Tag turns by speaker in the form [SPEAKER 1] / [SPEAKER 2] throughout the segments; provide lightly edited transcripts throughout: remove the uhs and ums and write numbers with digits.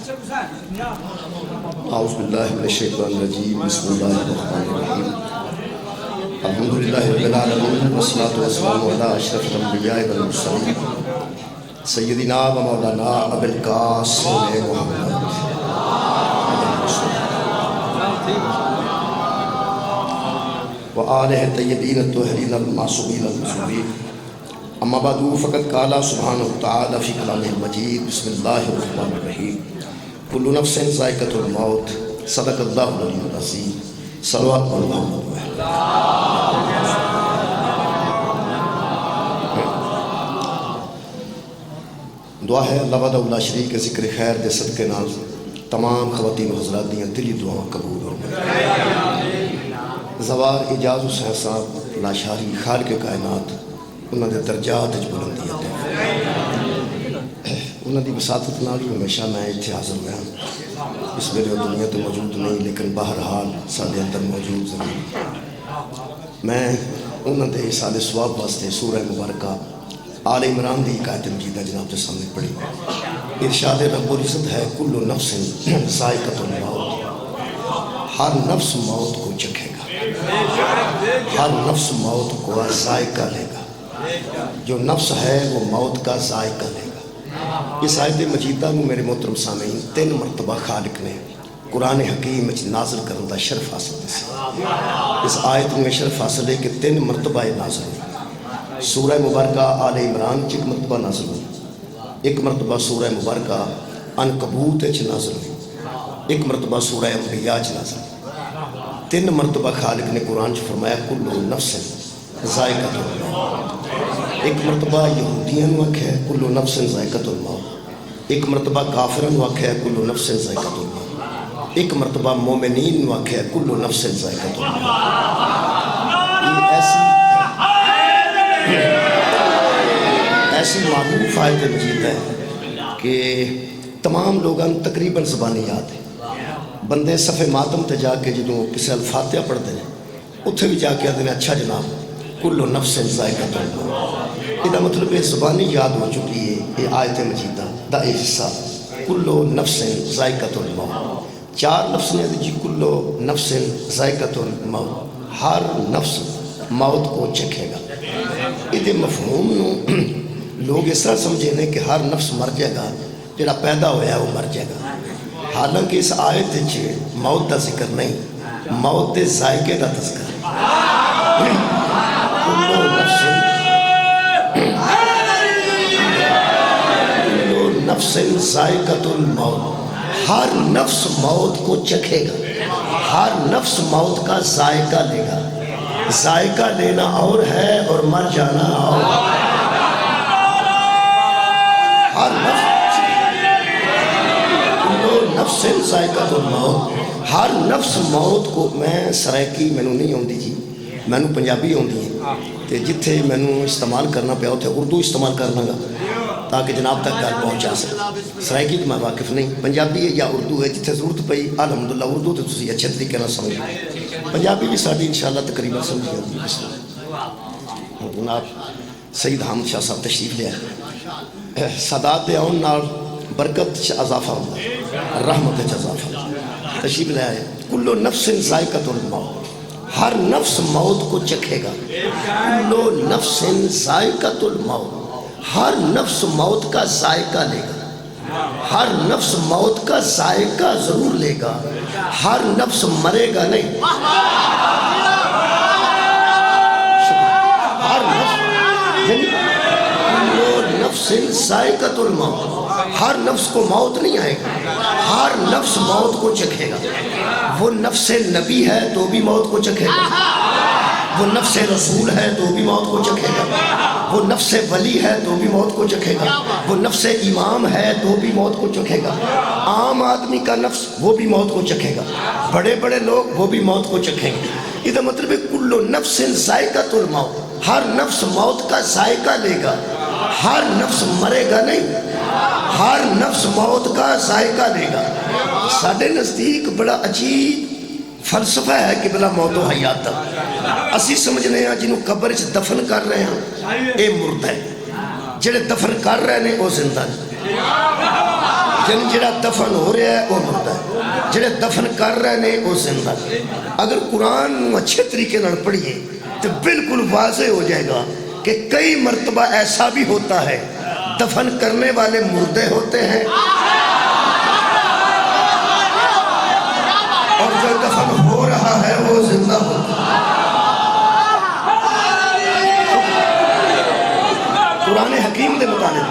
[SPEAKER 1] اعوذ باللہ من الشیطان الرجیم بسم اللہ الرحمن الرحیم الحمدللہ رب العالمین والصلاة والسلام علی اشرف الانبیاء والمرسلین سیدنا و مولانا ابی القاسم محمد وآلہ الطیبین الطاہرین المعصومین المظلومین اما بعد فقد قال سبحانہ وتعالی فی کلامہ المجید بسم اللہ الرحمن الرحیم کل نفس ذائقۃ الموت صدق اللہ العلی العظیم صلوات محمد دعا ہے اللہ وحدہ لا شریک کے ذکر خیر دے صدقے نال تمام خواتین و حضرات دیاں دلی دعاں قبول ہو زوار اجاز حسین صاحب لاشاری خالق کائنات انہوں نے درجات بلندی انہوں نے وساطت نال ہمیشہ میں اتنے حاضر ہوا اس میرے دنیا تو موجود نہیں لیکن بہرحال سارے اندر موجود ضرور میں انہوں نے سال ثواب واسطے سورہ مبارکہ آل عمران دی آیت مجیدہ جناب کے سامنے پڑھی ارشاد رب العزت ہے کل نفس ذائقۃ الموت ہر نفس موت کو چکھے گا ہر نفس موت کو ذائقہ لے گا جو نفس ہے وہ موت کا ذائقہ لے گا اس آیت مجیدہ میں میرے محترم سامعین 3 مرتبہ خالق نے قرآن حکیم نازل کرنے کا شرف حاصل ہے اس آیت میں شرف حاصل ہے کہ 3 مرتبہ نازل ہوئی سورہ مبارکہ آل عمران ایک مرتبہ نازل ہوئی ایک مرتبہ سورہ مبارکہ عنکبوت نازل ہوئی ایک مرتبہ سورہ انبیاء نازل ہوئی 3 مرتبہ خالق نے قرآن فرمایا کل نفس ذائقۃ الموت ایک مرتبہ یہودیاں نو آکھیا ہے کل نفس ذائقۃ الموت ایک مرتبہ کافراں نو آکھیا ہے کل نفس ذائقۃ الموت ایک مرتبہ مومنین نو آکھیا ہے کل نفس ذائقۃ الموت ایسی معروف آیت مجید ہے کہ تمام لوگاں تقریباً زبانی یاد ہے بندے صفحے ماتم تے جا کے جدوں کسی الفاتحہ پڑھتے ہیں اتھے بھی جا کے آدھے اچھا جناب کل نفس ذائقۃ الموت یہ مطلب یہ زبانی یاد ہو چکی ہے یہ آیت مجیدہ دا حصہ کل نفس ذائقۃ الموت 4 لفظ نے جی کل نفس ذائقۃ الموت ہر نفس موت کو چکھے گا یہ مفہوم نو لوگ اس طرح سمجھے نے کہ ہر نفس مر جائے گا جڑا پیدا ہویا ہے وہ مر جائے گا حالانکہ اس آیت موت دا ذکر نہیں موت دے ذائقے دا تذکر کل نفس ذائقۃ الموت ہر نفس موت کو چکھے گا ہر نفس موت کا ذائقہ لے گا ذائقہ لینا اور ہے اور مر جانا اور ہر نفس ذائقۃ الموت ہر نفس موت کو میں سرائکی مینوں نہیں آتی جی مینوں پنجابی آتی ہے تو جتھے مینوں استعمال کرنا پیا اتنے اردو استعمال کرنا گا تاکہ جناب تک گل پہنچا سکے سرائکی تو میں واقف نہیں پنجابی ہے یا اردو ہے جتھے ضرورت پئی الحمدللہ اردو تو تسی اچھے طریقے نال سمجھ پنجابی بھی ساری انشاءاللہ تقریباً سمجھ جاتی ہے جناب سید حامد شاہ صاحب تشریف لے آئے سادات دے آن نال برکت اضافہ ہوتا ہے رحمت اضافہ تشریف لے آئے کل نفس ذائقۃ الموت ہر نفس موت کو چکھے گا کل نفس ذائقۃ الموت ہر نفس موت کا ذائقہ لے گا ہر نفس موت کا ذائقہ ضرور لے گا ہر نفس مرے گا نہیں ہر نفس ذائقۃ الموت ہر نفس کو موت نہیں آئے گا ہر نفس موت کو چکھے گا وہ نفس نبی ہے تو بھی موت کو چکھے گا وہ نفس رسول ہے تو بھی موت کو چکھے گا وہ نفس ولی ہے تو بھی موت کو چکھے گا وہ نفس امام ہے تو بھی موت کو چکھے گا عام آدمی کا نفس وہ بھی موت کو چکھے گا بڑے بڑے لوگ وہ بھی موت کو چکھیں گے یہ مطلب ہے کل نفس ذائقۃ الموت ہر نفس موت کا ذائقہ لے گا ہر نفس مرے گا نہیں ہر نفس موت کا ذائقہ لے گا ساڑھے نزدیک بڑا عجیب فلسفہ ہے کہ بلا موت و حیات اسی سمجھنے ہیں جنہوں قبر سے دفن کر رہے ہیں اے مرد ہے جڑے دفن کر رہے ہیں وہ زندہ جن جڑا دفن ہو رہا ہے وہ مردہ ہے، جڑے دفن کر رہے ہیں وہ زندہ ہے۔ اگر قرآن اچھے طریقے نال پڑھیے تو بالکل واضح ہو جائے گا کہ کئی مرتبہ ایسا بھی ہوتا ہے دفن کرنے والے مردے ہوتے ہیں اور جو دفن ہو رہا ہے وہ زندہ ہوتا ہے۔ قرآن حکیم دے مطابق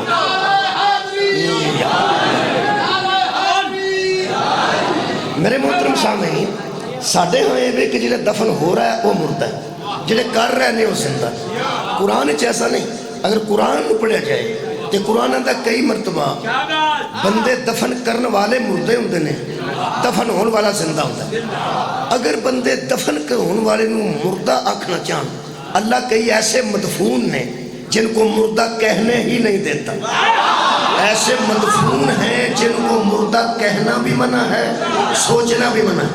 [SPEAKER 1] میرے محترم سامعین، ساڈے ہاں یہ کہ جڑے دفن ہو رہا ہے وہ مردہ ہے، جڑے کر رہے ہیں وہ زندہ ہے۔ قرآن ایسا نہیں، اگر قرآن پڑھا جائے تو قرآن دا کئی مرتبہ بندے دفن کرنے والے مردے ہوندے نے، دفن ہون والا زندہ ہوتا ہے۔ اگر بندے دفن ہون والے نو مردہ آکھنا چاہن، اللہ کئی ایسے مدفون نے جن کو مردہ کہنے ہی نہیں دیتا، ایسے مدفون ہیں جن کو مردہ کہنا بھی منع ہے، سوچنا بھی منع ہے،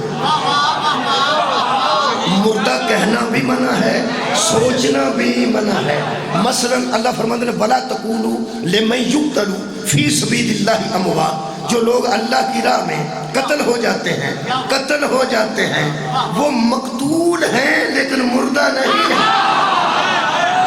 [SPEAKER 1] مردہ کہنا بھی منع ہے، سوچنا بھی منع ہے۔ مثلا اللہ فرماتے ہیں وَلَا تَقُولُوا لِمَنْ يُقْتَلُ فِي سَبِيلِ اللَّهِ أَمْوَاتٌ، جو لوگ اللہ کی راہ میں قتل ہو جاتے ہیں، قتل ہو جاتے ہیں، وہ مقتول ہیں لیکن مردہ نہیں ہیں۔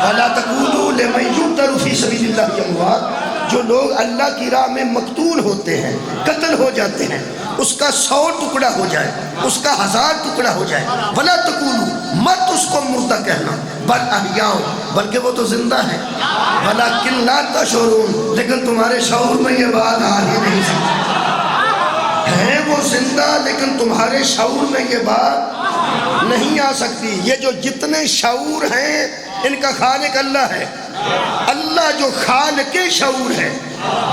[SPEAKER 1] وَلَا تَقُولُوا لِمَنْ يُقْتَلُ فِي سَبِيلِ اللَّهِ أَمْوَاتٌ، جو لوگ اللہ کی راہ میں مقتول ہوتے ہیں، قتل ہو جاتے ہیں، اس کا 100 ٹکڑا ہو جائے، اس کا 1000 ٹکڑا ہو جائے، وَلَا تَقُولُوا، مت اس کو مردہ کہنا، بل احیاء، بلکہ وہ تو زندہ ہے، وَلَكِنْ لَا تَشْعُرُونَ، لیکن تمہارے شعور میں یہ بات آ ہی نہیں سکتی، ہیں وہ زندہ لیکن تمہارے شعور میں یہ بات نہیں آ سکتی۔ یہ جو جتنے شعور ہیں ان کا خالق اللہ ہے، اللہ جو خالق شعور ہے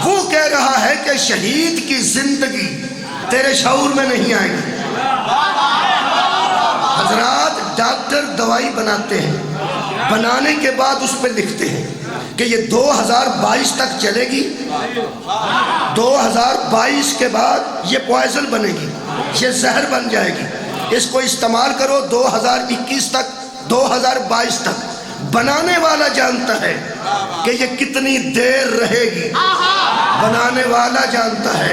[SPEAKER 1] وہ کہہ رہا ہے کہ شہید کی زندگی تیرے شعور میں نہیں آئے گی۔ حضرات ڈاکٹر دوائی بناتے ہیں، بنانے کے بعد اس پہ لکھتے ہیں کہ یہ 2022 تک چلے گی، 2022 کے بعد یہ پوائزن بنے گی، یہ زہر بن جائے گی، اس کو استعمال کرو 2021 تک، 2022 تک۔ بنانے والا جانتا ہے کہ یہ کتنی دیر رہے گی، بنانے والا جانتا ہے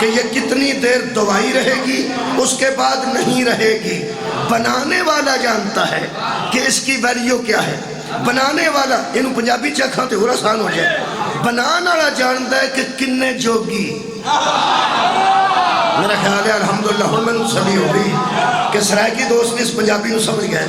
[SPEAKER 1] کہ یہ کتنی دیر دوائی رہے گی، اس کے بعد نہیں رہے گی۔ بنانے والا جانتا ہے کہ اس کی ویلیو کیا ہے، بنانے والا، انہوں پنجابی چکھاں تے اور آسان ہو جائے، بنانا والا جانتا ہے کہ کنے جوگی۔ میرا خیال ہے الحمدللہ ہمیں سبھی ہو گئی کہ سرائکی دوست نے اس پنجابی نو سمجھ گئے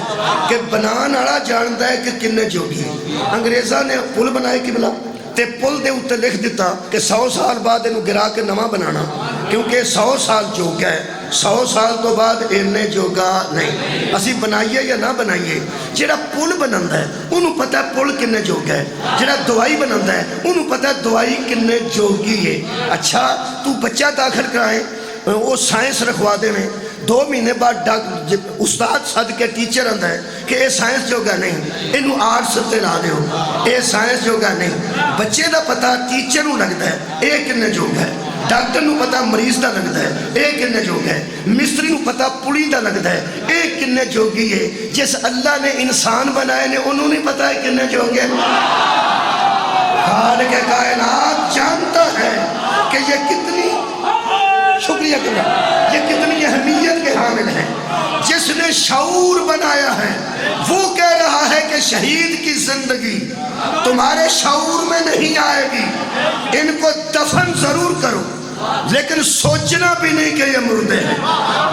[SPEAKER 1] کہ بنان آڑا جانتا ہے کہ کنے جوگی۔ انگریزہ نے پل بنائے کی بلا تے پل دے اُتے لکھ دیتا کہ 100 سال بعد انہوں گرا کے نواں بنانا، کیونکہ 100 سال جوگا ہے، 100 سال تو بعد انہیں جوگا نہیں۔ اسی بنائیے یا نہ بنائیے، جڑا پل بناندہ ہے انہوں پتہ ہے پل کنے جوگا ہے، جڑا دوائی بناندہ ہے انہوں پتہ ہے دوائی کنے جوگی ہے۔ اچھا تو بچہ داخل کرائیں، وہ سائنس رکھوا دے میں 2 مہینے بعد استاد صد کے ٹیچر آندہ ہے کہ اے سائنس جوگا نہیں، انہوں آرٹس تے لا دے ہو، اے سائنس جوگا نہیں۔ بچے دا پتہ ٹیچر نو لگتا ہے اے کنے جوگا ہے، ڈاکٹر نو پتہ مریض دا لگتا ہے اے کنے جوگا ہے، مستری نو پتہ پڑی دا لگتا ہے اے کنے جوگی ہے۔ جس اللہ نے انسان بنائے نے انہوں نہیں پتہ ہے کنے جوگے۔ خالق کائنات جانتا ہے کہ یہ کتنی، شکریہ کرنا، یہ کتنی اہمیت کے حامل ہیں۔ جس نے شعور بنایا ہے وہ کہہ رہا ہے کہ شہید کی زندگی تمہارے شعور میں نہیں آئے گی، ان کو دفن ضرور کرو لیکن سوچنا بھی نہیں کہ یہ مردے ہیں،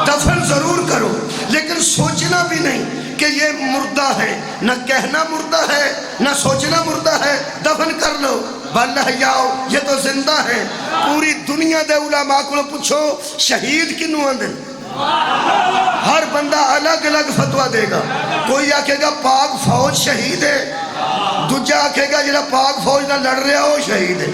[SPEAKER 1] دفن ضرور کرو لیکن سوچنا بھی نہیں کہ یہ مردہ ہے، نہ کہنا مردہ ہے نہ سوچنا مردہ ہے، دفن کر لو۔ بلّہ یاؤ، یہ تو زندہ ہے۔ پوری دنیا دے علماء کو پوچھو شہید کنوں آندے، ہر بندہ الگ الگ فتوہ دے گا۔ کوئی آکھے گا پاک فوج شہید ہے، دوجہ آکھے گا جڑا پاک فوج نہ لڑ رہا ہو شہید ہے۔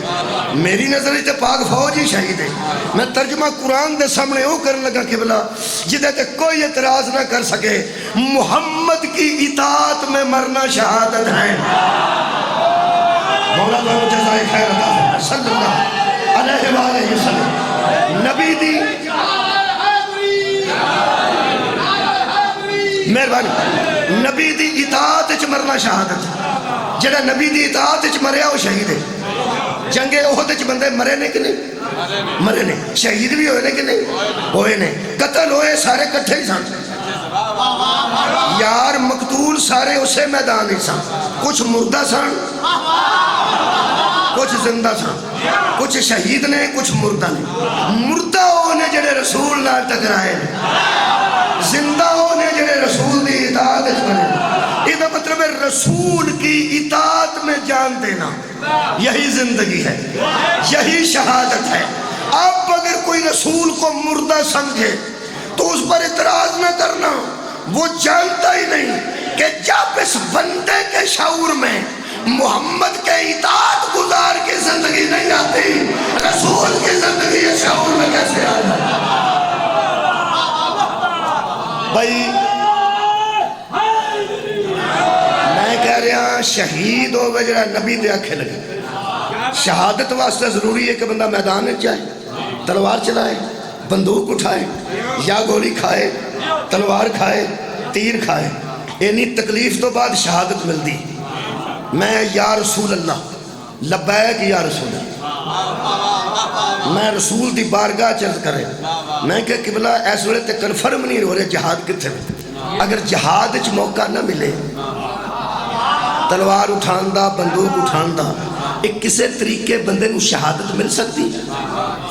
[SPEAKER 1] میری نظر تے پاک فوج ہی شہید ہے۔ میں ترجمہ قرآن دے سامنے وہ کرنے لگا کہ بلا جدہ تے کوئی اعتراض نہ کر سکے، محمد کی اطاعت میں مرنا شہادت ہے۔ مولا کو جزائے خیر عطا فرمائے صلی اللہ علیہ وآلہ وسلم۔ نبی دی مہربانی، نبی دی اطاعت وچ مرنا شہادت ہے۔ جڑا نبی دی اطاعت وچ مریا وہ شہید ہے۔ جنگ احد وچ بندے مرے نے کہ نہیں؟ مرے نے شہید بھی ہوئے نے کہ نہیں ہوئے نے قتل ہوئے سارے کٹھے ہی سن یار مقتول سارے اسے میدان ہی سن کچھ مردہ سن کچھ زندہ سن کچھ شہید نے کچھ مردہ نے مردہ ہونے جڑے رسول نہ ٹکرائے زندہ ہونے جڑے رسول دی اطاعت بنے یہ مطلب ہے رسول کی اطاعت میں جان دینا یہی زندگی ہے یہی شہادت ہے اب اگر کوئی رسول کو مردہ سمجھے تو اس پر اعتراض نہ کرنا وہ جانتا ہی نہیں کہ جب اس بندے کے شعور میں محمد کے اطاعت گزار کی زندگی نہیں آتی رسول کی زندگی اس شعور میں کیسے آ جائے بھائی میں کہہ رہا شہید ہو گئے جڑا نبی دے آنکھیں لگے شہادت واسطے ضروری ہے کہ بندہ میدان میں جائے تلوار چلائے بندوق اٹھائے یا گولی کھائے تلوار کھائے تیر کھائے اینی تکلیف تو بعد شہادت ملتی میں یا رسول اللہ لبیک یا رسول اللہ میں رسول دی بارگاہ چرد کرے میں کہ قبلہ ایس وقت تے کنفرم نہیں ہو رہے جہاد کتھے میں اگر جہاد اچ موقع نہ ملے تلوار اٹھاندہ بندوق اٹھاندہ ایک کسے طریقے بندے نو شہادت مل سکتی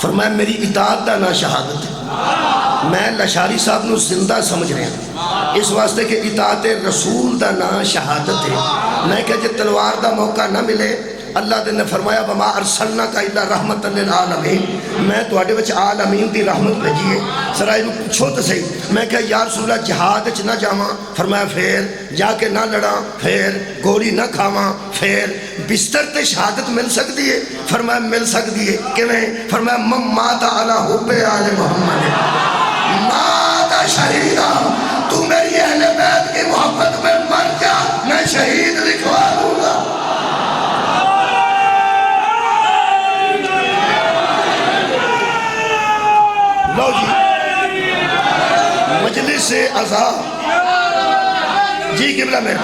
[SPEAKER 1] فرمایا میری اطاعت دا نہ شہادت ہے میں لشاری صاحب نو زندہ سمجھ رہے ہیں اس واسطے کہ اطاعت رسول دا نہ شہادت ہے میں کہ جب تلوار دا موقع نہ ملے اللہ نے فرمایا وما ارسلناک الا رحمت للعالمین میں تواڈے وچ عالمین دی رحمت بھیجی ہے سرائی نو پوچھو تو صحیح میں کہ یا رسول اللہ جہاد وچ نہ جاواں فرمایا پھر جا کے نہ لڑاں پھر گولی نہ کھاواں پھر بستر تے شہادت مل سکتی ہے فرمایا مل سکتی ہے کیویں فرمایا من مات علی حب آل محمد مات شہیدا تو میری اہل بیت کی محبت میں مر جا میں شہید لکھوا دوں گا لو جی مجلس عزا جی قبلہ میں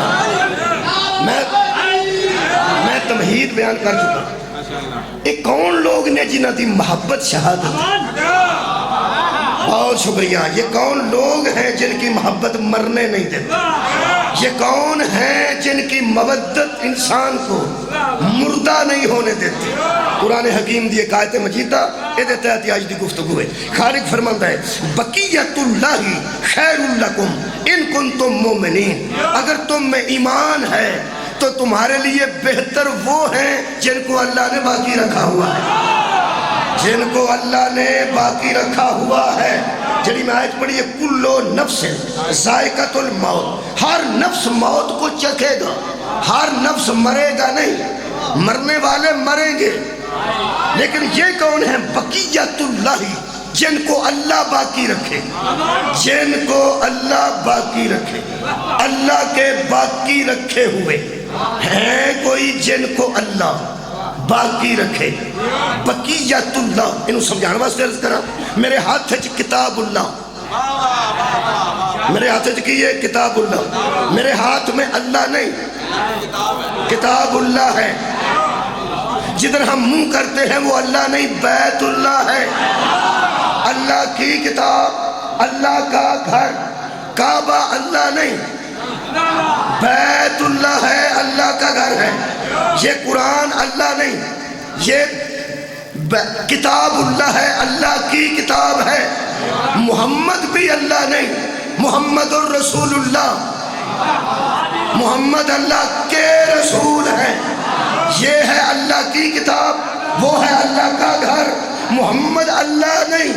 [SPEAKER 1] تمہید بیان کر چکا ہوں ایک کون لوگ نے جنہ دی محبت شہادت بہت شکریہ یہ کون لوگ ہیں جن کی محبت مرنے نہیں دیتے یہ کون ہیں جن کی مودت انسان کو مردہ نہیں ہونے دیتی قرآن حکیم دی ایک آیت مجیدہ اے تحت آج دی گفتگو ہے خالق فرماتا ہے بقیت اللہ خیر لکم ان کنتم مومنین اگر تم میں ایمان ہے تو تمہارے لیے بہتر وہ ہیں جن کو اللہ نے باقی رکھا ہوا ہے جن کو اللہ نے باقی رکھا ہوا ہے جنہی میں آیت پڑھی ہے کلو نفس ذائقۃ الموت ہر نفس موت کو چکھے گا ہر نفس مرے گا نہیں مرنے والے مریں گے لیکن یہ کون ہیں بقیت اللہ جن کو اللہ باقی رکھے جن کو اللہ باقی رکھے اللہ کے باقی رکھے ہوئے ہیں کوئی جن کو اللہ باقی رکھے بقیت اللہ انہوں سمجھانا واسطے عرض کرا میرے ہاتھ ہے کتاب اللہ میرے ہاتھ ہے کہ یہ کتاب اللہ میرے ہاتھ میں اللہ نہیں کتاب اللہ ہے جدھر ہم منہ کرتے ہیں وہ اللہ نہیں بیت اللہ ہے اللہ کی کتاب اللہ کا گھر کعبہ اللہ نہیں بیت اللہ ہے اللہ کا گھر ہے یہ قرآن اللہ نہیں یہ کتاب اللہ ہے اللہ کی کتاب ہے محمد بھی اللہ نہیں محمد الرسول اللہ محمد اللہ کے رسول ہیں یہ ہے اللہ کی کتاب وہ ہے اللہ کا گھر محمد اللہ نہیں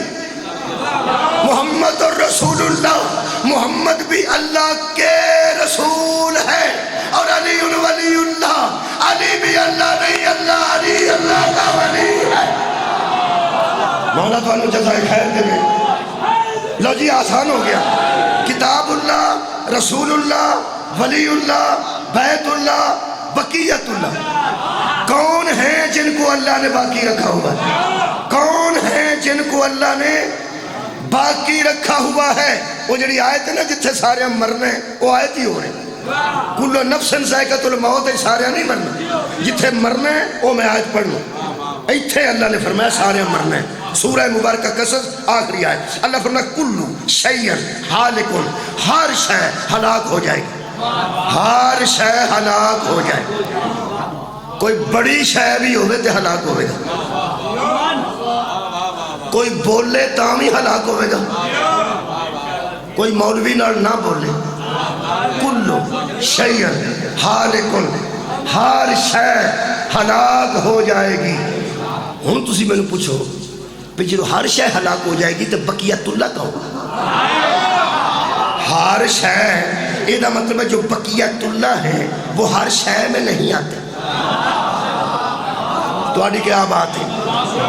[SPEAKER 1] محمد الرسول اللہ محمد بھی اللہ کے رسول ہے اور علی ولی اللہ علی بھی اللہ نہیں اللہ علی اللہ کا ولی ہے مولا تو انہوں جزائے خیر دے میں لو جی آسان ہو گیا کتاب اللہ رسول اللہ ولی اللہ بیت اللہ بقیت اللہ کون ہیں جن کو اللہ نے باقی رکھا ہوا ہے کون ہیں جن کو اللہ نے باقی رکھا ہوا ہے وہ جڑی آیت ہے نا جتھے سارے ہم مرنے وہ آیت ہی ہو رہے کلو نفس ذائقۃ الموت ہے سارے نہیں مرنا جتھے مرنے وہ میں آیت پڑھ لوں ایتھے اللہ نے فرمایا سارے مرنے سورہ مبارکہ قصص آخری آیت، اللہ فرماتا کلو شیئن ہالکن، ہر شے ہلاک ہو جائے گی، ہر شے ہلاک ہو جائے گی۔ کوئی بڑی شے بھی ہوئے تے ہلاک ہوئے گا، کوئی بولے تاں ہی ہلاک ہوئے گا، کوئی مولوی نہ بولے۔ کلو شیئن ہالکن، ہر شے ہلاک ہو جائے گی۔ ہن تسی میں نے پوچھو کہ جو ہر شے ہلاک ہو جائے گی تو بقیت اللہ کا ہوگا؟ ہر شے، یہ مطلب ہے جو بقیت اللہ ہے وہ ہر شے میں نہیں آتے۔ تو آڈی کیا بات ہے؟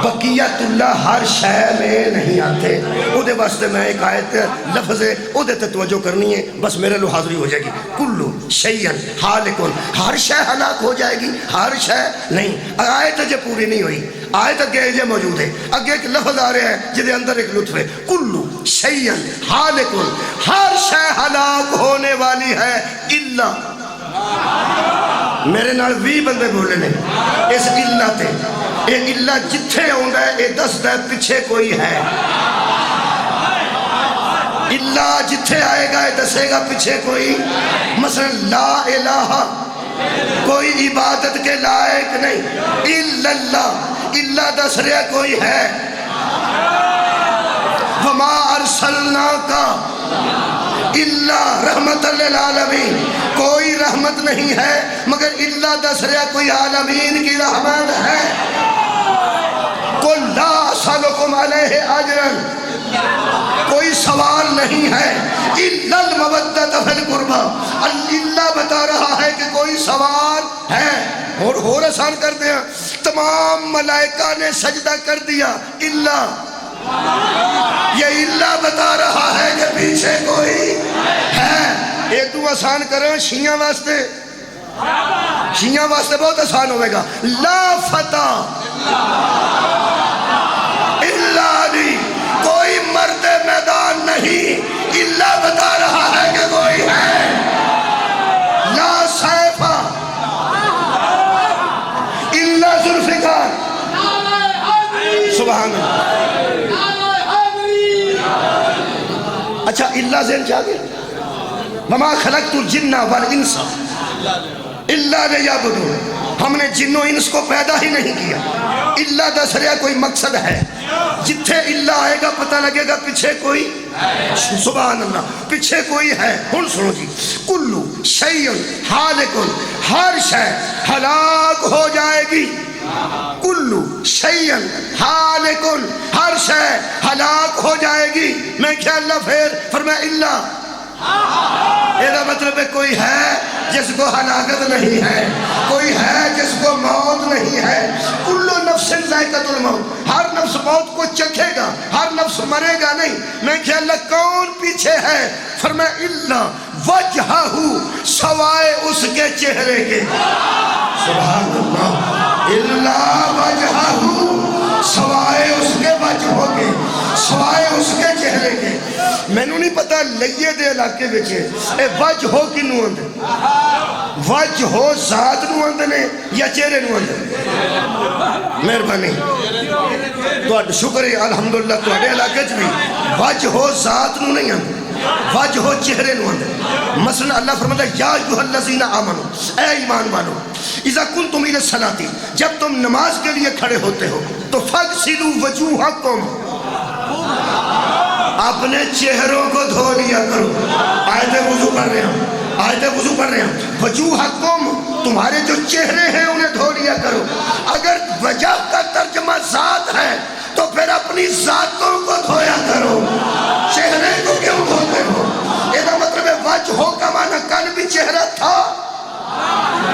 [SPEAKER 1] بقیت اللہ ہر شے میں نہیں آتے۔ او دے واسطے میں ایک آیت لفظ ہے او دے توجہ کرنی ہے، بس میرے لو حاضری ہو جائے گی۔ کلو شیئن ہالکن، ہر شے ہلاک ہو جائے گی، ہر شے نہیں۔ آیت جو پوری نہیں ہوئی، آیت اگے جو موجود ہے، اگے ایک لفظ آ رہا ہے جدے اندر ایک لطف ہے۔ کلو شیئن ہالکن، ہر شے ہلاک ہونے والی ہے الا، میرے نال 20 بندے بولے نے اس الا تے، اے الا جتھے ہوندا ہے اے دسدا ہے پیچھے کوئی ہے۔ الا جتھے آئے گا اے دسے گا پیچھے کوئی، مثلا لا الہ، کوئی عبادت کے لائق نہیں، الا اللہ، الا دس رہا کوئی ہے۔ وما ارسلناک الا رحمت للعالمین، کوئی رحمت نہیں ہے مگر الا دس رہا کوئی عالمین کی رحمت ہے۔ قل لا اسألکم علیہ اجرا، کوئی سوال نہیں ہے، الا المودۃ فی القربى، اللہ بتا رہا ہے کہ کوئی سوال ہے۔ اور آسان کر دیا، تمام ملائکہ نے سجدہ کر دیا الا، یہ اللہ بتا رہا ہے کہ پیچھے کوئی ہے۔ ایک تو آسان کریں شیعہ واسطے، شیعہ واسطے بہت آسان ہوئے گا، لا فتح الا علی، کوئی مرد میدان نہیں، اللہ بتا رہا ہے کہ کوئی ہے۔ لا سیف الا ذوالفقار، سبحان اللہ۔ اچھا اللہ ذہن چاہ گئے، وما خلقت الجن والانس الا لیعبدون، ہم نے جن و انس کو پیدا ہی نہیں کیا، اللہ دس رہا کوئی مقصد ہے، جتھے اللہ آئے گا پتہ لگے گا پیچھے کوئی، سبحان اللہ، پیچھے کوئی ہے۔ ہن سنو جی، کلو شیئن ہالکن، ہر شے ہلاک ہو جائے گی، کلو شیئن ہالکن، ہر شے ہلاک ہو جائے گی۔ میں کیا اللہ پھر فرمایا اللہ، یہ مطلب ہے کوئی ہے جس کو ہلاکت نہیں ہے، کوئی ہے جس کو موت نہیں ہے۔ کلو نفس ذائقۃ الموت، ہر نفس موت کو چکھے گا، ہر نفس مرے گا نہیں۔ میں کیا اللہ کون پیچھے ہے؟ فرمایا اللہ وجہہ، سوائے اس کے چہرے کے، سبحان اللہ، اللہ وجہہ، سوائے اس کے وجہ کے، سوائے اس کے چہرے کے۔ میں نو نہیں پتا لئیے دے علاقے بچے اے وجہ ہو کی نو اندے، وجہ ہو ذات نو اندے نے یا چہرے نو اندے؟ مہربانی تو شکر ہے الحمدللہ تو اڈے علاقے چ بھی وجہ ہو ذات نو نہیں اندے، وجہ ہو چہرے نو اندے۔ مثلا اللہ فرماتا ہے یا ایھا الذین آمنوا، اے ایمان والو، اذا کنتم الی الصلاۃ، جب تم نماز کے لیے کھڑے ہوتے ہو تو فاغسلوا وجوہکم، اپنے چہروں کو دھو لیا کرو۔ آیت وضو پڑھ رہے ہیں، آیت وضو پڑھ رہے ہیں، وجوہکم، تمہارے جو چہرے ہیں انہیں دھو لیا کرو۔ اگر وجہ کا ترجمہ ذات ہے تو پھر اپنی ذاتوں کو دھویا کرو، چہرے کو کیوں دھوتے ہو؟ یہ مطلب ہے وجہ کا معنی کل بھی چہرہ تھا،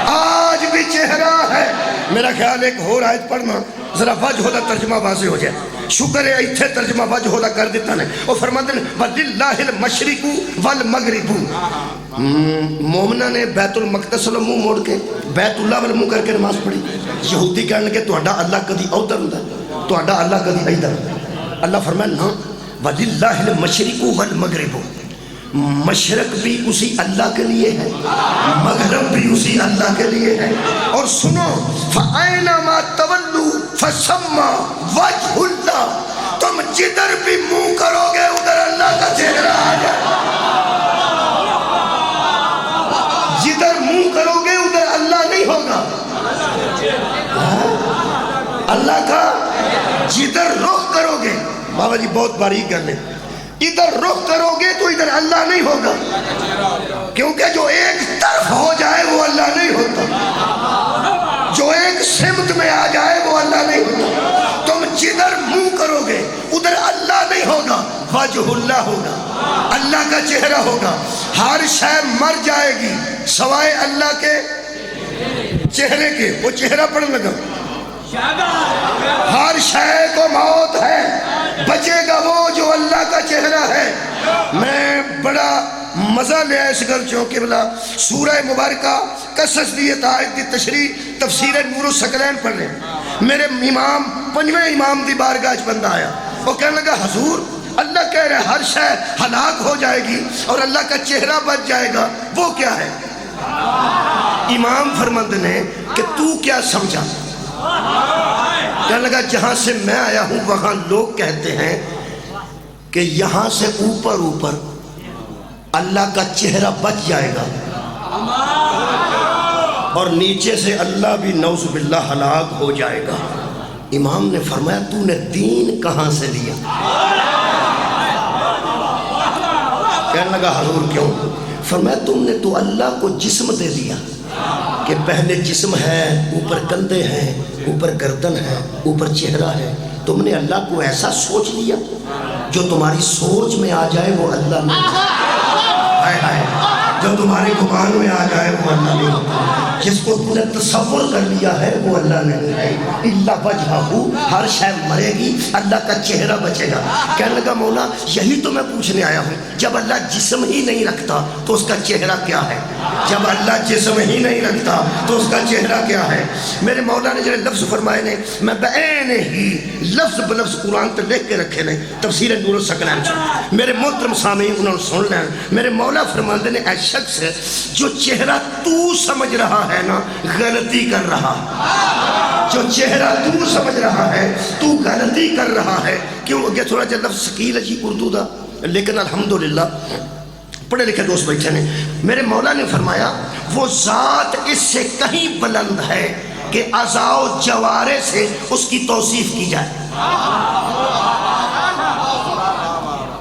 [SPEAKER 1] آج بھی چہرہ ہے۔ میرا خیال ایک اور آیت پڑھنا ذرا وجہ دا ترجمہ واضح ہو جائے۔ شکر ہے ایتھے ترجمہ وجہ دا کر دیتا نے، وہ فرماتے ہیں وَلِلَّهِ الْمَشْرِقُ وَالْمَغْرِبُ، مومنہ نے بیت المقدس والوں منہ موڑ کے بیت اللہ والوں منہ کر کے نماز پڑھی۔ یہودی کہنے کے تو اللہ کدی ادھر ہوندا ہے، تو اللہ کدی ادھر ہوندا ہے۔ اللہ فرمایا نا وَلِلَّهِ الْمَشْرِقُ وَالْمَغْرِبُ، مشرق بھی اسی اللہ کے لیے ہے، مغرب بھی اسی اللہ کے لیے ہے۔ اور سنو فَأَيْنَمَا تَوَلُّوا فَثَمَّ وَجْهُ اللَّهِ، تم جدھر بھی منہ کرو گے ادھر اللہ کا چہرہ آ جائے. جدھر منہ کرو گے ادھر اللہ نہیں ہوگا. اللہ کا جدھر رخ کرو گے، بابا جی بہت باریک گل ہے، ادھر رخ کرو گے تو ادھر اللہ نہیں ہوگا، کیونکہ جو ایک طرف ہو جائے وہ اللہ نہیں ہوتا، جو ایک سمت میں آ جائے وہ اللہ نہیں ہوتا. تم جدھر منہ کرو گے ادھر اللہ نہیں ہوگا، وجہ اللہ ہوگا، اللہ کا چہرہ ہوگا. ہر شے مر جائے گی سوائے اللہ کے چہرے کے. وہ چہرہ پڑھنے لگا، ہر شے کو موت ہے، بچے گا وہ جو اللہ کا چہرہ ہے. میں بڑا مزہ لیا اس گھر چونکہ بلا سورہ مبارکہ قصص دی آیت دی تشریح تفسیر نور الثقلین پڑھ رہے ہیں. میرے امام پنجویں امام دی بارگاہ وچ بندہ آیا، وہ کہنے لگا حضور اللہ کہہ رہے ہر شے ہلاک ہو جائے گی اور اللہ کا چہرہ بچ جائے گا، وہ کیا ہے؟ امام فرماتے نے کہ تو کیا سمجھا؟ کہنے لگا جہاں سے میں آیا ہوں وہاں لوگ کہتے ہیں کہ یہاں سے اوپر اوپر اللہ کا چہرہ بچ جائے گا اور نیچے سے اللہ بھی نعوذ باللہ ہلاک ہو جائے گا. امام نے فرمایا تو نے دین کہاں سے لیا؟ کہنے لگا حضور کیوں؟ فرمایا تم نے تو اللہ کو جسم دے دیا کہ پہلے جسم ہے، اوپر کندھے ہیں، اوپر گردن ہے، اوپر چہرہ ہے. تم نے اللہ کو ایسا سوچ لیا جو تمہاری سوچ میں آ جائے وہ اللہ نہیں. جو تمہارے گمان میں آ جائے وہ اللہ نہیں ہوتا. جس کو تم نے تصور کر لیا ہے وہ اللہ نہیں ہے. اللہ وجہہ، ہر شے مرے گی اللہ کا چہرہ بچے گا. کہنے لگا مولا یہی تو میں پوچھنے آیا ہوں، جب اللہ جسم ہی نہیں رکھتا تو اس کا چہرہ کیا ہے؟ جب اللہ جسم ہی نہیں رکھتا تو اس کا چہرہ کیا ہے؟ میرے مولا نے جنہیں لفظ فرمائے نے میں بعین ہی لفظ بلفظ قرآن تے لکھ کے رکھے نے تفسیر نور الثقلین سے. میرے محترم سامعین انہوں نے سن لیں. میرے مولا فرماتے نے اے شخص جو چہرہ تو سمجھ رہا ہے نا غلطی کر رہا. جو چہرہ تو سمجھ رہا ہے تو غلطی کر رہا ہے. کیوں کہ تھوڑا جا لفظ ثقیل ہے جی اردو دا، لیکن الحمدللہ پڑھے لکھے دوست بیٹھے نے. میرے مولا نے فرمایا وہ ذات اس سے کہیں بلند ہے کہ اعضاء و جوارے سے اس کی توصیف کی جائے.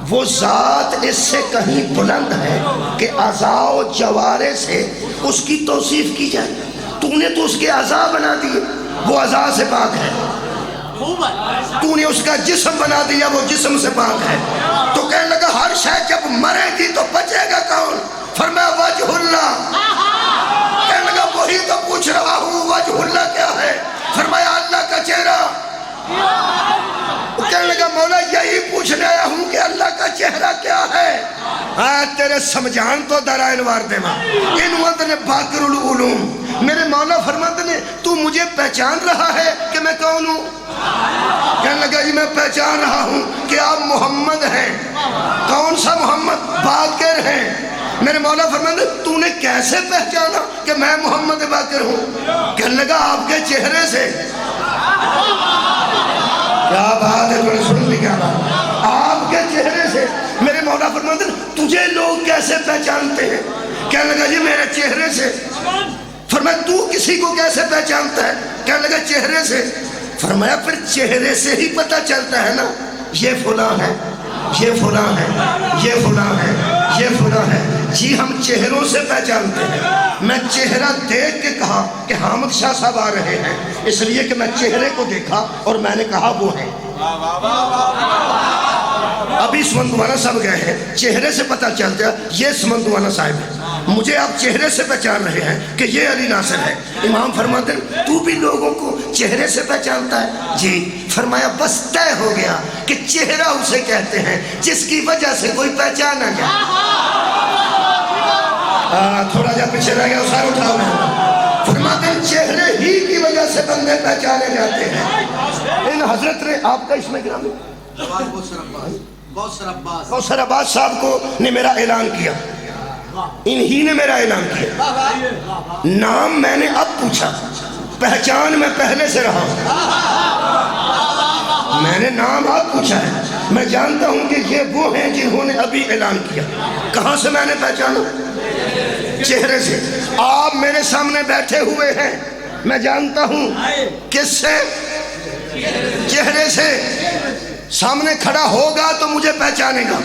[SPEAKER 1] وہ ذات اس سے کہیں بلند ہے کہ اعضاء و جوارے سے اس کی توصیف کی جائے. تو نے تو اس کے اعضاء بنا دیے، وہ اعضاء سے پاک ہے. تو نے اس کا جسم بنا دیا، وہ جسم سے پاک ہے. تو کہنے لگا ہر شے جب مرے گی تو بچے گا کون؟ فرمایا وجہ اللہ. کہنے لگا وہی تو پوچھ رہا ہوں وجہ اللہ کیا ہے؟ فرمایا اللہ کا چہرہ. کہنے لگا مولا یہی پوچھنے آیا ہوں کہ اللہ کا چہرہ کیا ہے؟ تیرے سمجھان تو درائن وار دے ماں انوانت نے باقر العلوم. میرے مولا فرماتے نے تو مجھے پہچان رہا ہے کہ میں کون ہوں؟ کہنے لگا جی میں پہچان رہا ہوں کہ آپ محمد ہیں. کون سا محمد؟ باقر ہیں. میرے مولا فرماتے تو نے کیسے پہچانا کہ میں محمد باقر ہوں؟ کہنے لگا آپ کے چہرے سے. کیا بات ہے، تمہیں سن لی کیا بات؟ آپ کے چہرے سے. میرے مولا فرماتے ہیں تجھے لوگ کیسے پہچانتے ہیں؟ کہنے لگا جی میرے چہرے سے. فرمایا تو کسی کو کیسے پہچانتا ہے؟ کہنے لگا چہرے سے. فرمایا پھر چہرے سے ہی پتہ چلتا ہے نا یہ فلاں ہے، یہ فلاں ہے، یہ فلاں ہے، یہ فلاں ہے. جی ہم چہروں سے پہچانتے ہیں. میں چہرہ دیکھ کے کہا کہ حامد شاہ صاحب آ رہے ہیں، اس لیے کہ میں چہرے کو دیکھا اور میں نے کہا وہ ہیں. ابھی سمندوانا صاحب گئے ہیں، چہرے سے پتہ چلتا ہے یہ سمندوانا صاحب ہے. مجھے آپ چہرے سے پہچان رہے ہیں کہ یہ علی ناصر ہے. امام فرماتے ہیں تو بھی لوگوں کو چہرے سے پہچانتا ہے؟ جی. فرمایا بس طے ہو گیا کہ چہرہ اسے کہتے ہیں جس کی وجہ سے کوئی پہچانا جائے. تھوڑا جا پیچھے رہ گیا سر اٹھاؤ. فرماتے ہیں چہرے ہی کی وجہ سے بندے پہچانے جاتے ہیں. ان حضرت نے آپ کا اس میں گرامی کوثر عباس صاحب کو نے میرا اعلان کیا، انہی نے میرا اعلان کیا. نام میں نے اب پوچھا، پہچان میں پہلے سے رہا ہوں. میں نے نام آپ پوچھا ہے، میں جانتا ہوں کہ یہ وہ ہیں جنہوں نے ابھی اعلان کیا۔ کہاں سے میں نے پہچانا؟ چہرے سے۔ آپ میرے سامنے بیٹھے ہوئے ہیں، میں جانتا ہوں کس سے؟ چہرے سے۔ سامنے کھڑا ہوگا تو مجھے پہچانے گا،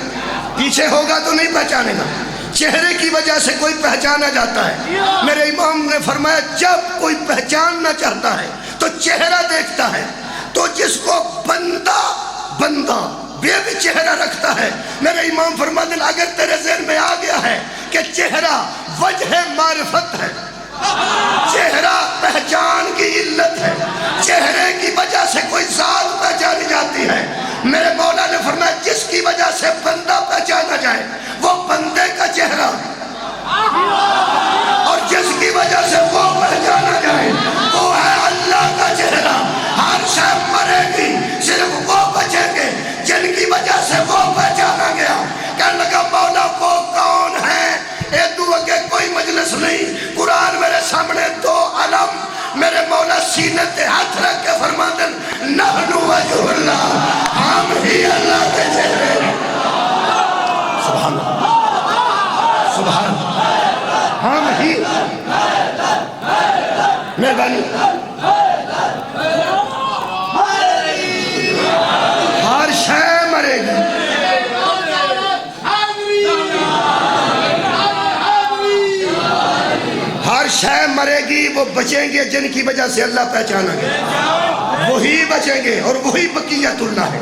[SPEAKER 1] پیچھے ہوگا تو نہیں پہچانے گا۔ چہرے کی وجہ سے کوئی پہچانا جاتا ہے۔ میرے امام نے فرمایا جب کوئی پہچاننا چاہتا ہے تو چہرہ دیکھتا ہے، تو جس کو بندہ بے بھی چہرہ رکھتا ہے، میرے امام فرماتے ہیں اگر تیرے ذہن میں آ گیا ہے کہ چہرہ وجہ معرفت ہے، چہرہ پہچان کی علت ہے، چہرے کی وجہ سے کوئی ذات پہچانی جاتی ہے، میرے مولا نے فرمایا جس کی وجہ سے بندہ پہچانا جائے وہ بندے کا چہرہ، اور جس کی وجہ سے وہ پہچانا جائے وہ ہے اللہ کا چہرہ۔ ہر شے مرے گی، صرف وہ بچیں گے جن کی وجہ سے وہ پہچانا گیا۔ کہنے لگا مولا وہ کون ہے؟ ایدو اگے کوئی مجلس نہیں، قرآن میرے سامنے دو علم، میرے مولا سینے تے ہاتھ رکھ کے فرماتے ہیں نحن وجہ اللہ، ہم ہی اللہ کے چہرے۔ سبحان اللہ، سبحان اللہ، ہم ہی۔ مہربانی، ہر شے مرے گی، ہر شے مرے گی، وہ بچیں گے جن کی وجہ سے اللہ پہچانا گیا، وہی بچیں گے اور وہی بقیت اللہ ہے۔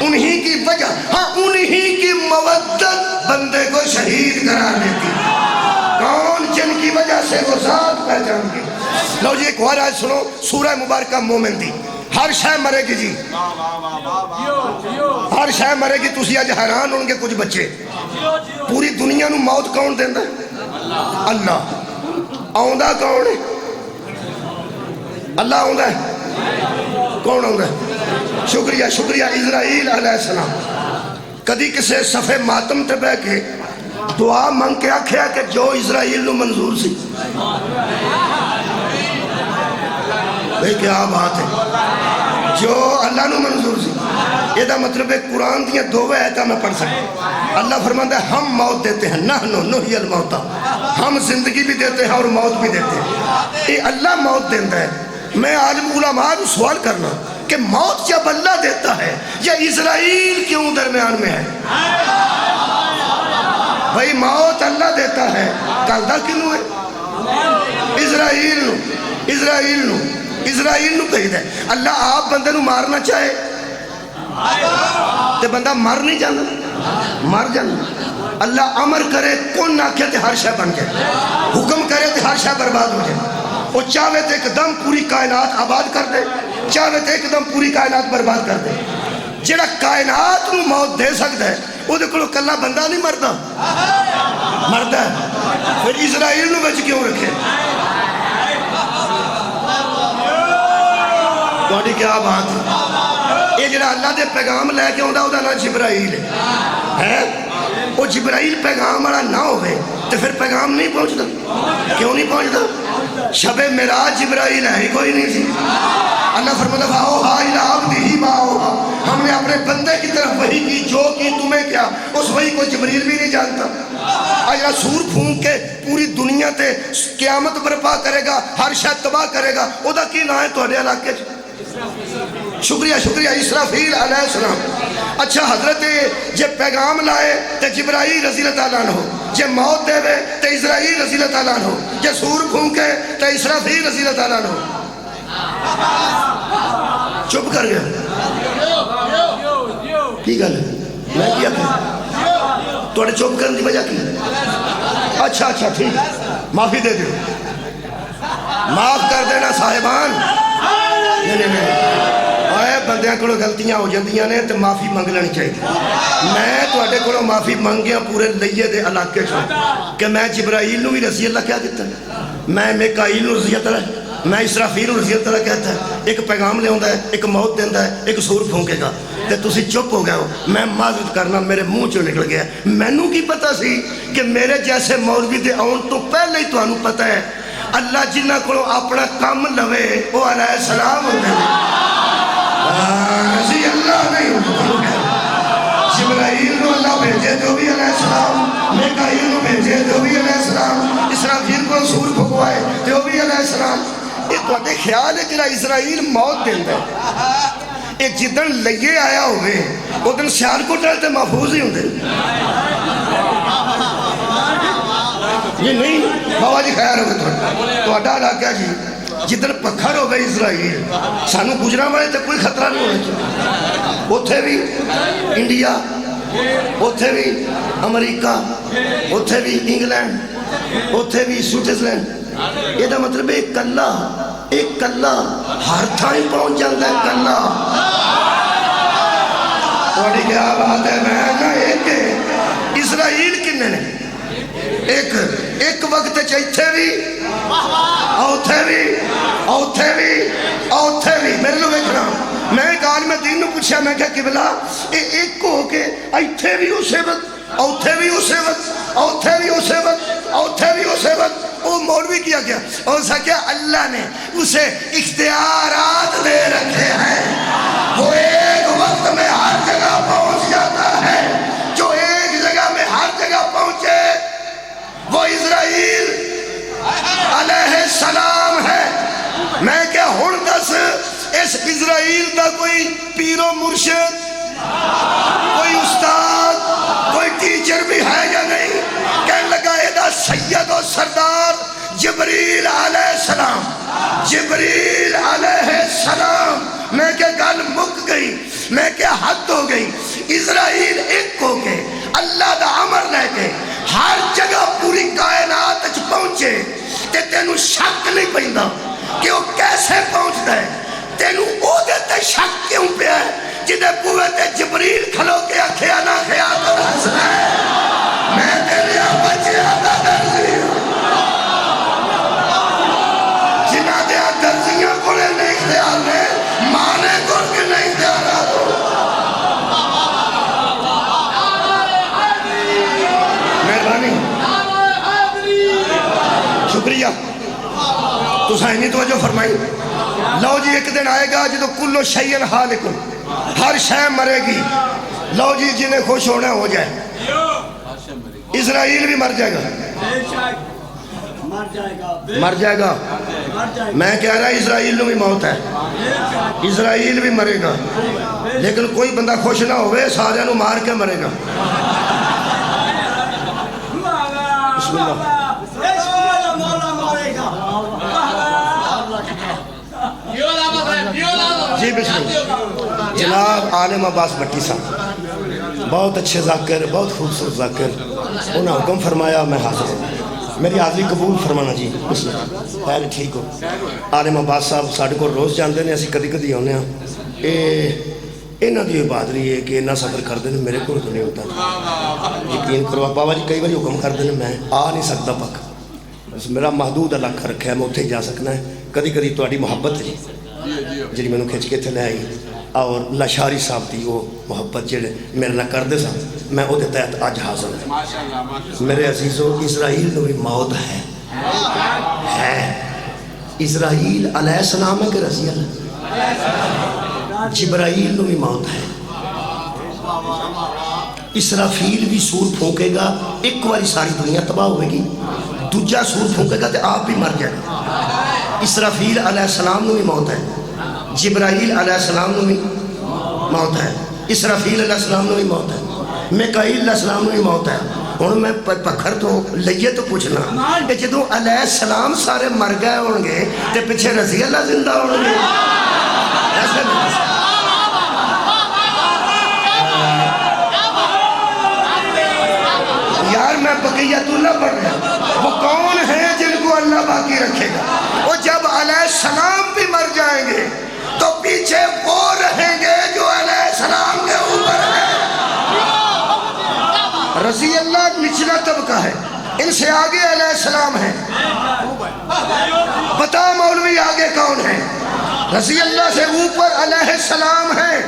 [SPEAKER 1] انہی کی وجہ، ہاں انہی کی مودت بندے کو شہید قرار دیتی۔ کون؟ جن کی وجہ سے وہ ذات پہچان گئی۔ لو جی ایک اور آیت سنو، سورہ مبارکہ مومن دی۔ ہر شے مرے گی جی، ہر شے مرے گی۔ تسی آج حیران ہوں گے کچھ بچے، پوری دنیا نو موت کون دیندہ ہے؟ اللہ۔ آؤندہ کون ہے؟ اللہ آؤندہ ہے؟ کون آؤندہ ہے؟ شکریہ شکریہ۔ اسرائیل علیہ السلام کدی کسے صفحے ماتم تے بے کے دعا منگ کے آکھیا کہ جو اسرائیل نو منظور سی؟ بھئی کیا بات ہے، جو اللہ نو منظور سی۔ یہ دا مطلب ہے قرآن دیا دو آیتاں میں پڑھ سکتا۔ اللہ فرماتا ہے ہم موت دیتے ہیں، نحنو نحیی الموتى، ہم زندگی بھی دیتے ہیں اور موت بھی دیتے ہیں۔ یہ اللہ موت دیتا ہے۔ میں عالم علماء کو سوال کرنا کہ موت جب اللہ دیتا ہے یا اسرائیل کیوں درمیان میں ہے؟ بھئی موت اللہ دیتا ہے، کلدہ کیوں ہے؟ اسرائیل نو کہی دے۔ اللہ آپ بندے نو مارنا چاہے تے بندہ مر نہیں جانا، مر جانا۔ اللہ امر کرے کون نہ کہتے ہر شے بن جائے، حکم کرے تے ہر شے برباد ہو جائے۔ وہ چاہے تے ایک دم پوری کائنات آباد کر دے، چاہے تے ایک دم پوری کائنات برباد کر دے۔ جڑا کائنات نو موت دے سکتا ہے وہ دیکھو کلہ بندہ نہیں مردا، مردا ہے۔ پھر اسرائیل نو بچ کیوں رکھے؟ توڑی کیا بات ہے؟ یہ جڑا اللہ دے پیغام لے کے ہوندہ دا نا جبرائیل ہے۔ وہ جبرائیل پیغام والا نہ ہوئے تو پھر پیغام نہیں پہنچتا۔ کیوں نہیں پہنچتا؟ شب معراج جبرائیل ہے ہی کوئی نہیں سی۔ اللہ فرماتا فَأَوْحَىٰ إِلَىٰ عَبْدِهِ مَا أَوْحَىٰ، ہم نے اپنے بندے کی طرف وحی کی جو کی تمہیں کیا، اس وحی کو جبریل بھی نہیں جانتا۔ آج سور پھونک کے پوری دنیا تے قیامت برپا کرے گا، ہر شاید تباہ کرے گا، او دا کی نہ ہے تو اڈے علاقے چھے۔ شکریہ شکریہ اسرافیل علیہ السلام۔ اچھا حضرت جے پیغام لائے تے جبرائیل رضی اللہ تعالیٰ عنہ، جے موت دے وے تے اسرائیل رضی اللہ تعالیٰ عنہ، جے سور پھونکے تے اسرافیل رضی اللہ تعالیٰ عنہ۔ چپ کر گیا کی گل ہے؟ میں کیا کہ توڑے چپ کرنے دی وجہ کی؟ اچھا اچھا ٹھیک، معافی دے دیو، معاف کر دینا صاحبان۔ نہیں آئے بندیاں کلو غلطیاں ہو جاندیاں نے تو معافی منگ لینی چاہیے۔ میں تو اٹھے کلو معافی منگیاں پورے لئیے دے علاقے چھو کہ میں جبرائیل نو بھی رضی اللہ کیا دیتا ہے، میں میکائیل نو رضی اللہ، میں اسرافیل رضی اللہ کہتا ہے۔ ایک پیغام لے ہوندہ ہے، ایک موت دیندہ ہے، ایک سور پھونکے گا تے تسی چپ ہو گئے ہو۔ میں معذرت کرنا میرے منہ چوں نکل گیا، مینوں کی پتہ سی کہ میرے جیسے مولوی دے آن تو پہلے ہی تو انہوں پتہ ہے اللہ جنہ کو اپنا کام لوے وہ علیہ السلام ہوتے ہیں۔ رضی اللہ نہیں ہوتا جبرائیل نو اللہ بھیجے جو بھی علیہ السلام میکائیل نو بھیجے جو بھی علیہ السلام اسرافیل کو سور پھکوائے جو بھی علیہ السلام یہ تو آتے خیال ہے کہ اسرائیل موت دیندہ ہے ایک جدن لگے آیا ہوئے وہ دن سیال کو ڈالتے محفوظ ہی ہوندے یہ نہیں بابا جی خیر ہوگا تو اڈا علاقہ جی جدن پکھر ہو گئی اسرائیل سانو گجرا والے تو کوئی خطرہ نہیں ہونا چاہیے اتھے بھی انڈیا اتھے بھی امریکہ اتھے بھی انگلینڈ اتھے بھی سوئٹزرلینڈ یہ دا مطلب ایک کلہ ہر تھائی پہنچ جاندہ ہے کلہ توڑی کیا بات ہے میں نا ایک اسرائیل کنے نے ایک وقت چاہتے بھی اوتھے بھی میرے لوگ ایک نام میں ایک عالم دین نے پوچھا میں کہا قبلہ ایک کو ہو کے ایتھے بھی اسے وقت اوتھے بھی اسے وقت وہ مولوی کیا گیا اور سا کیا اللہ نے اسے اختیارات دے رکھے ہیں وہ ایک وقت میں ہر جگہ پہنچ جاتا ہے جو ایک جگہ میں ہر جگہ پہنچے وہ اسرائیل علیہ السلام ہے میں کیا ہون دس اس اسرائیل دا کوئی پیر و مرشد کوئی استاد کوئی ٹیچر بھی ہے یا نہیں کہنے لگا ایدہ سید و سردار جبریل علیہ السلام میں کہ گل مک گئی میں کہ حد ہو گئی اسرائیل ایک ہو کے اللہ دا عمر لے کے ہر جگہ پوری کائنات اچھ پہنچے تے تینوں شک نہیں پہندا کہ وہ کیسے پہنچتا ہے تینوں او دیتے شک کیوں پہ ہے جدے قوت جبریل کھلو کے اکھیانا خیال اور حسن ہے میں تیرے بچے آدھا درزی ہوں جنہ دیا درزیاں کونے نہیں خیال نے مانے کر کے نہیں خیالہ دو مہربانی شکریہ تو سائنی توجہ فرمائی لو جی ایک دن آئے گا جدو کلو شیئن حالکن ہر شے مرے گی لو جی جنہیں خوش ہونا ہو جائے اسرائیل بھی مر جائے گا میں کہہ رہا اسرائیل بھی موت ہے اسرائیل بھی مرے گا لیکن کوئی بندہ خوش نہ ہوئے سارے نو مار کے مرے گا بسم اللہ جی بسم اللہ جناب عالم عباس بٹی صاحب بہت اچھے ذاکر بہت خوبصورت ذاکر انہوں نے حکم فرمایا میں حاضر ہوں میری حاضری قبول فرمانا جی بسم اللہ خیر ٹھیک ہو عالم عباس صاحب ساڑھے کو روز جاندے نے اسی کدی کدی ہونے ہیں انہاں دی بہادری ہے کہ انہاں سفر کر دینے میرے کو تو نہیں ہوتا یقین کرو بابا جی کئی باری حکم کر دینے میں آ نہیں سکتا پک بس میرا محدود علاقہ رکھا ہے میں اتھے جا سکنا ہے کدی کدی تہاڈی محبت جی جی میں نے کھچ کے تھے لے آئی اور لاشاری صاحب دی وہ محبت جڑے میرے نہ کر دے سا میں او دے تحت آج حاضر ہوں میرے عزیزوں اسرائیل نو بھی موت ہے اسرائیل علیہ السلام ہے کہ رضی اللہ جبرائیل نو بھی موت ہے اسرافیل بھی سور پھونکے گا ایک باری ساری دنیا تباہ ہوئے گی دوجا سور پھونکے گا تو آپ بھی مر جائے گا اسرافیل علیہ السلام نو بھی موت ہے جبرائیل علیہ السلام نو بھی موت ہے اسرافیل علیہ السلام نو بھی موت ہے میکائیل علیہ السلام نو بھی موت ہے ہوں میں پکھر تو لئیے تو پوچھنا کہ جدو علیہ السلام سارے مر گئے ہوں گے تو پچھے رضی اللہ زندہ ہوں گے ایسے نہیں یار میں بقیت اللہ پڑھ رہا وہ کون ہیں جن کو اللہ باقی رکھے گا وہ جب علیہ السلام بھی مر جائیں گے تو پیچھے وہ رہیں گے جو علیہ السلام کے اوپر ہے رضی اللہ نچلا طبقہ ہے ان سے آگے علیہ السلام ہے بتا مولوی آگے کون ہے رضی اللہ سے اوپر علیہ السلام ہے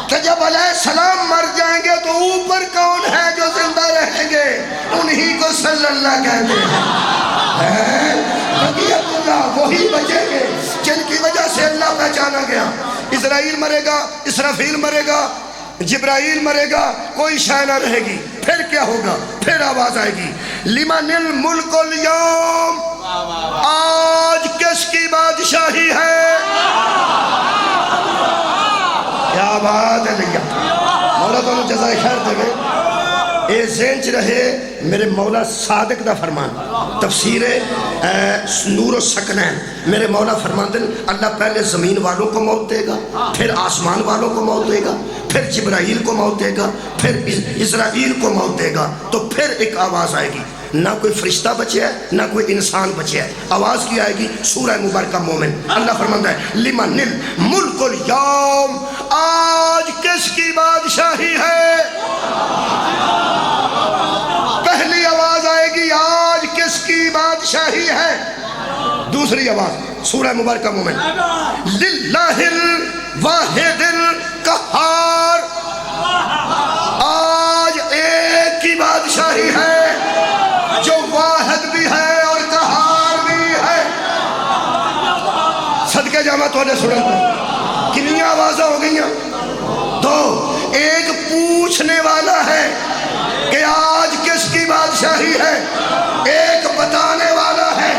[SPEAKER 1] کہ جب علیہ السلام مر جائیں گے تو اوپر کون ہے جو زندہ رہیں گے انہی کو صلی اللہ کہتے ہیں بقیت اللہ وہی بچیں گے جن کی وجہ سے اللہ پہچانا گیا اسرائیل مرے گا، اسرافیل مرے گا، جبرائیل مرے گا، کوئی شے نہ رہے گی. پھر کیا ہوگا؟ پھر آواز آئے گی لمن الملک اليوم، آج کس کی بادشاہی ہے؟ کیا بات ہے لیا. مولا تو جزائے خیر دے گئے. اے ذہن چ رہے میرے مولا صادق دا فرمان تفسیر نور و سکنین. میرے مولا فرمان دن اللہ پہلے زمین والوں کو موت دے گا، پھر آسمان والوں کو موت دے گا، پھر جبرائیل کو موت دے گا، پھر اسرائیل کو موت دے گا. تو پھر ایک آواز آئے گی، نہ کوئی فرشتہ بچے ہے نہ کوئی انسان بچے ہے. آواز کی آئے گی؟ سورہ مبارکہ مومن. اللہ فرماتا ہے لمن الملک اليوم، آج کس کی بادشاہی ہے؟ پہلی آواز آئے گی آج کس کی بادشاہی ہے. دوسری آواز سورہ مبارکہ مومن للہ الواحد القہار، آج ایک کی بادشاہی ہے جو واحد بھی ہے اور قہار بھی ہے. صدقے جامع تو نے سنن کو کنی آوازیں ہو گئی ہیں؟ دو. ایک پوچھنے والا ہے کہ آج کس کی بادشاہی ہے، ایک بتانے والا ہے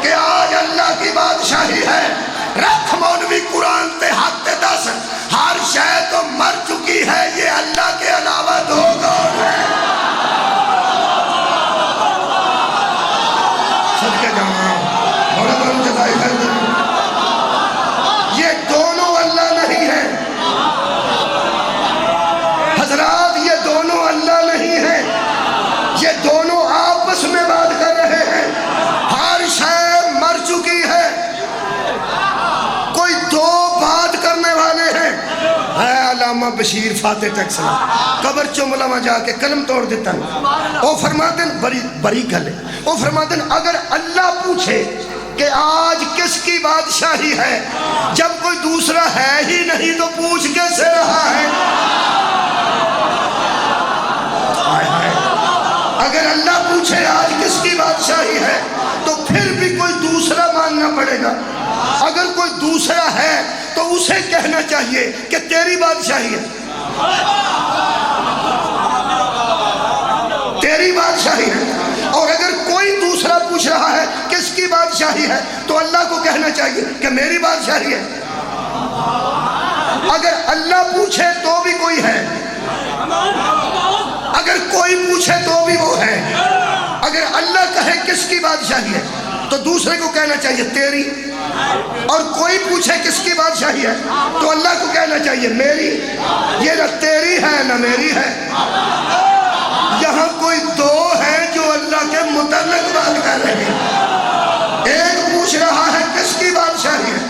[SPEAKER 1] کہ آج اللہ کی بادشاہی ہے. رکھ مولوی قرآن تے حق تے دس، ہر شے تو مر چکی ہے، یہ اللہ کے علاوہ دو کون ہے؟ صدقے جانا مولا تعالیٰ جزائے خیر دے. یہ دونوں اللہ نہیں ہیں حضرات، یہ دونوں اللہ نہیں ہیں، یہ دونوں آپس میں بات کر رہے ہیں. ہر شے مر چکی ہے، کوئی دو بات کرنے والے ہیں. ہے علامہ بشیر فاتح ٹیکسلا قبر چملہ جا کے قلم توڑ دیتا ہے. وہ فرماتے ہیں بڑی گل ہے، وہ فرماتے ہیں اگر اللہ پوچھے کہ آج کس کی بادشاہی ہے، جب کوئی دوسرا ہے ہی نہیں تو پوچھ کیسے رہا ہے؟ اگر اللہ پوچھے آج کس کی بادشاہی ہے تو پھر بھی کوئی دوسرا ماننا پڑے گا. اگر کوئی دوسرا ہے تو اسے کہنا چاہیے کہ تیری بادشاہی ہے، تیری بادشاہی ہے. اور اگر کوئی دوسرا پوچھ رہا ہے کس کی بادشاہی ہے تو اللہ کو کہنا چاہیے کہ میری بادشاہی ہے. اگر اللہ پوچھے تو بھی کوئی ہے، اگر کوئی پوچھے تو بھی وہ ہے. اگر اللہ کہے کس کی بادشاہی ہے تو دوسرے کو کہنا چاہیے تیری، اور کوئی پوچھے کس کی بادشاہی ہے تو اللہ کو کہنا چاہیے میری. یہ نہ تیری ہے نہ میری ہے. یہاں کوئی دو ہیں جو اللہ کے متعلق بات کر رہے ہیں. ایک پوچھ رہا ہے کس کی بادشاہی ہے.